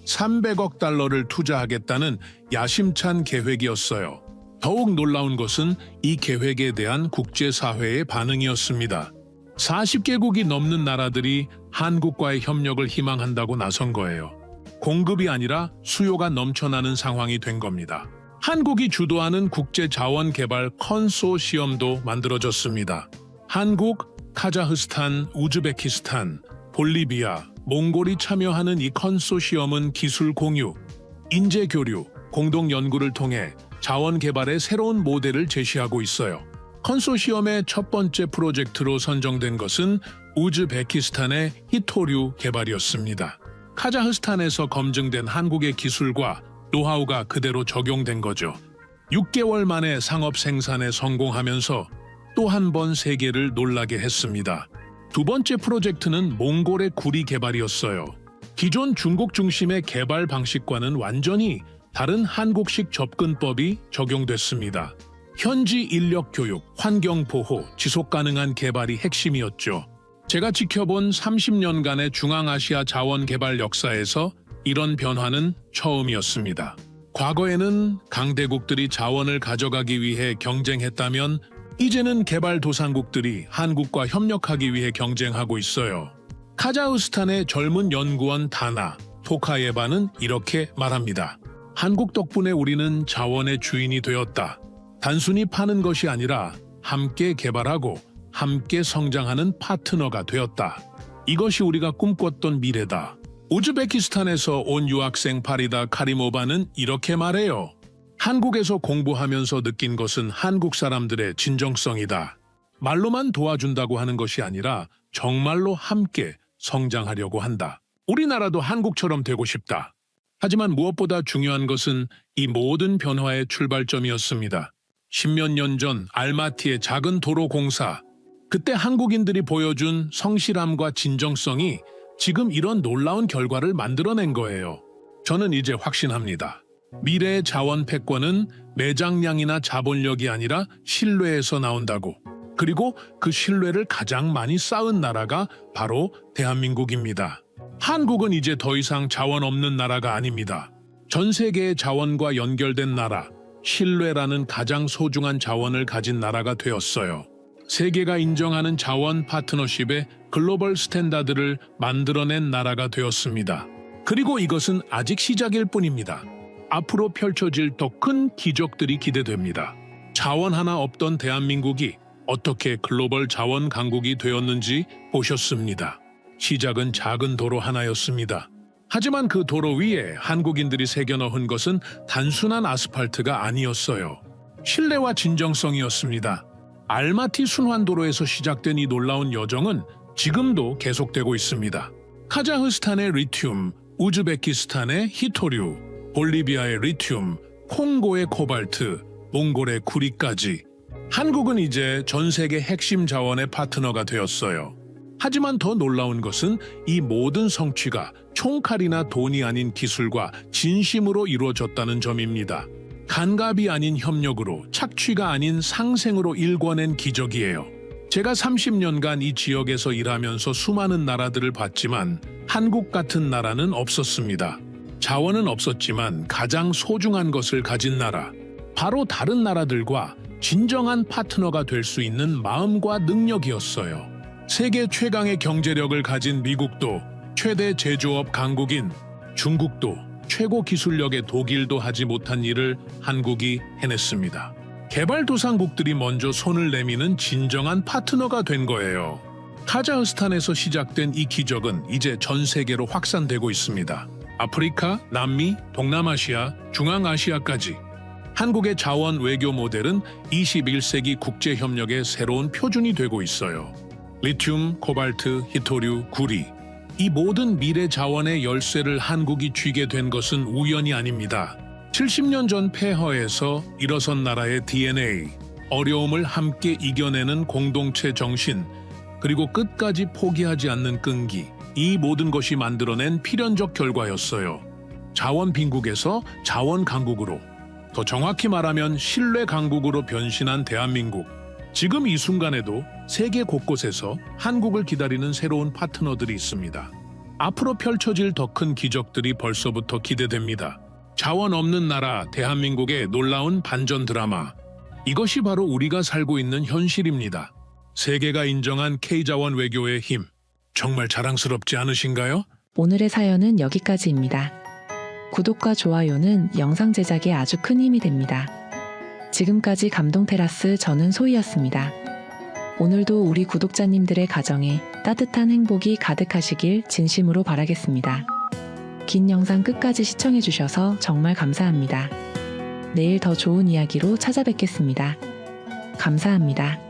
300억 달러를 투자하겠다는 야심찬 계획이었어요. 더욱 놀라운 것은 이 계획에 대한 국제사회의 반응이었습니다. 40개국이 넘는 나라들이 한국과의 협력을 희망한다고 나선 거예요. 공급이 아니라 수요가 넘쳐나는 상황이 된 겁니다. 한국이 주도하는 국제자원개발 컨소시엄도 만들어졌습니다. 한국, 카자흐스탄, 우즈베키스탄, 볼리비아, 몽골이 참여하는 이 컨소시엄은 기술 공유, 인재 교류, 공동 연구를 통해 자원 개발의 새로운 모델을 제시하고 있어요. 컨소시엄의 첫 번째 프로젝트로 선정된 것은 우즈베키스탄의 히토류 개발이었습니다. 카자흐스탄에서 검증된 한국의 기술과 노하우가 그대로 적용된 거죠. 6개월 만에 상업 생산에 성공하면서 또 한 번 세계를 놀라게 했습니다. 두 번째 프로젝트는 몽골의 구리 개발이었어요. 기존 중국 중심의 개발 방식과는 완전히 다른 한국식 접근법이 적용됐습니다. 현지 인력 교육, 환경 보호, 지속 가능한 개발이 핵심이었죠. 제가 지켜본 30년간의 중앙아시아 자원 개발 역사에서 이런 변화는 처음이었습니다. 과거에는 강대국들이 자원을 가져가기 위해 경쟁했다면 이제는 개발도상국들이 한국과 협력하기 위해 경쟁하고 있어요. 카자흐스탄의 젊은 연구원 다나 토카예바는 이렇게 말합니다. 한국 덕분에 우리는 자원의 주인이 되었다. 단순히 파는 것이 아니라 함께 개발하고 함께 성장하는 파트너가 되었다. 이것이 우리가 꿈꿨던 미래다. 우즈베키스탄에서 온 유학생 파리다 카리모바는 이렇게 말해요. 한국에서 공부하면서 느낀 것은 한국 사람들의 진정성이다. 말로만 도와준다고 하는 것이 아니라 정말로 함께 성장하려고 한다. 우리나라도 한국처럼 되고 싶다. 하지만 무엇보다 중요한 것은 이 모든 변화의 출발점이었습니다. 10몇 년 전 알마티의 작은 도로 공사. 그때 한국인들이 보여준 성실함과 진정성이 지금 이런 놀라운 결과를 만들어낸 거예요. 저는 이제 확신합니다. 미래의 자원 패권은 매장량이나 자본력이 아니라 신뢰에서 나온다고. 그리고 그 신뢰를 가장 많이 쌓은 나라가 바로 대한민국입니다. 한국은 이제 더 이상 자원 없는 나라가 아닙니다. 전 세계의 자원과 연결된 나라, 신뢰라는 가장 소중한 자원을 가진 나라가 되었어요. 세계가 인정하는 자원 파트너십의 글로벌 스탠다드를 만들어낸 나라가 되었습니다. 그리고 이것은 아직 시작일 뿐입니다. 앞으로 펼쳐질 더 큰 기적들이 기대됩니다. 자원 하나 없던 대한민국이 어떻게 글로벌 자원 강국이 되었는지 보셨습니다. 시작은 작은 도로 하나였습니다. 하지만 그 도로 위에 한국인들이 새겨 넣은 것은 단순한 아스팔트가 아니었어요. 신뢰와 진정성이었습니다. 알마티 순환도로에서 시작된 이 놀라운 여정은 지금도 계속되고 있습니다. 카자흐스탄의 리튬, 우즈베키스탄의 히토류, 볼리비아의 리튬, 콩고의 코발트, 몽골의 구리까지 한국은 이제 전 세계 핵심 자원의 파트너가 되었어요. 하지만 더 놀라운 것은 이 모든 성취가 총칼이나 돈이 아닌 기술과 진심으로 이루어졌다는 점입니다. 간갑이 아닌 협력으로, 착취가 아닌 상생으로 일궈낸 기적이에요. 제가 30년간 이 지역에서 일하면서 수많은 나라들을 봤지만 한국 같은 나라는 없었습니다. 자원은 없었지만 가장 소중한 것을 가진 나라, 바로 다른 나라들과 진정한 파트너가 될 수 있는 마음과 능력이었어요. 세계 최강의 경제력을 가진 미국도, 최대 제조업 강국인 중국도, 최고 기술력의 독일도 하지 못한 일을 한국이 해냈습니다. 개발도상국들이 먼저 손을 내미는 진정한 파트너가 된 거예요. 카자흐스탄에서 시작된 이 기적은 이제 전 세계로 확산되고 있습니다. 아프리카, 남미, 동남아시아, 중앙아시아까지 한국의 자원 외교 모델은 21세기 국제협력의 새로운 표준이 되고 있어요. 리튬, 코발트, 히토류, 구리 이 모든 미래 자원의 열쇠를 한국이 쥐게 된 것은 우연이 아닙니다. 70년 전 폐허에서 일어선 나라의 DNA, 어려움을 함께 이겨내는 공동체 정신, 그리고 끝까지 포기하지 않는 끈기, 이 모든 것이 만들어낸 필연적 결과였어요. 자원 빈국에서 자원 강국으로, 더 정확히 말하면 신뢰 강국으로 변신한 대한민국. 지금 이 순간에도 세계 곳곳에서 한국을 기다리는 새로운 파트너들이 있습니다. 앞으로 펼쳐질 더 큰 기적들이 벌써부터 기대됩니다. 자원 없는 나라 대한민국의 놀라운 반전 드라마. 이것이 바로 우리가 살고 있는 현실입니다. 세계가 인정한 K자원 외교의 힘. 정말 자랑스럽지 않으신가요? 오늘의 사연은 여기까지입니다. 구독과 좋아요는 영상 제작에 아주 큰 힘이 됩니다. 지금까지 감동테라스 저는 소희였습니다. 오늘도 우리 구독자님들의 가정에 따뜻한 행복이 가득하시길 진심으로 바라겠습니다. 긴 영상 끝까지 시청해주셔서 정말 감사합니다. 내일 더 좋은 이야기로 찾아뵙겠습니다. 감사합니다.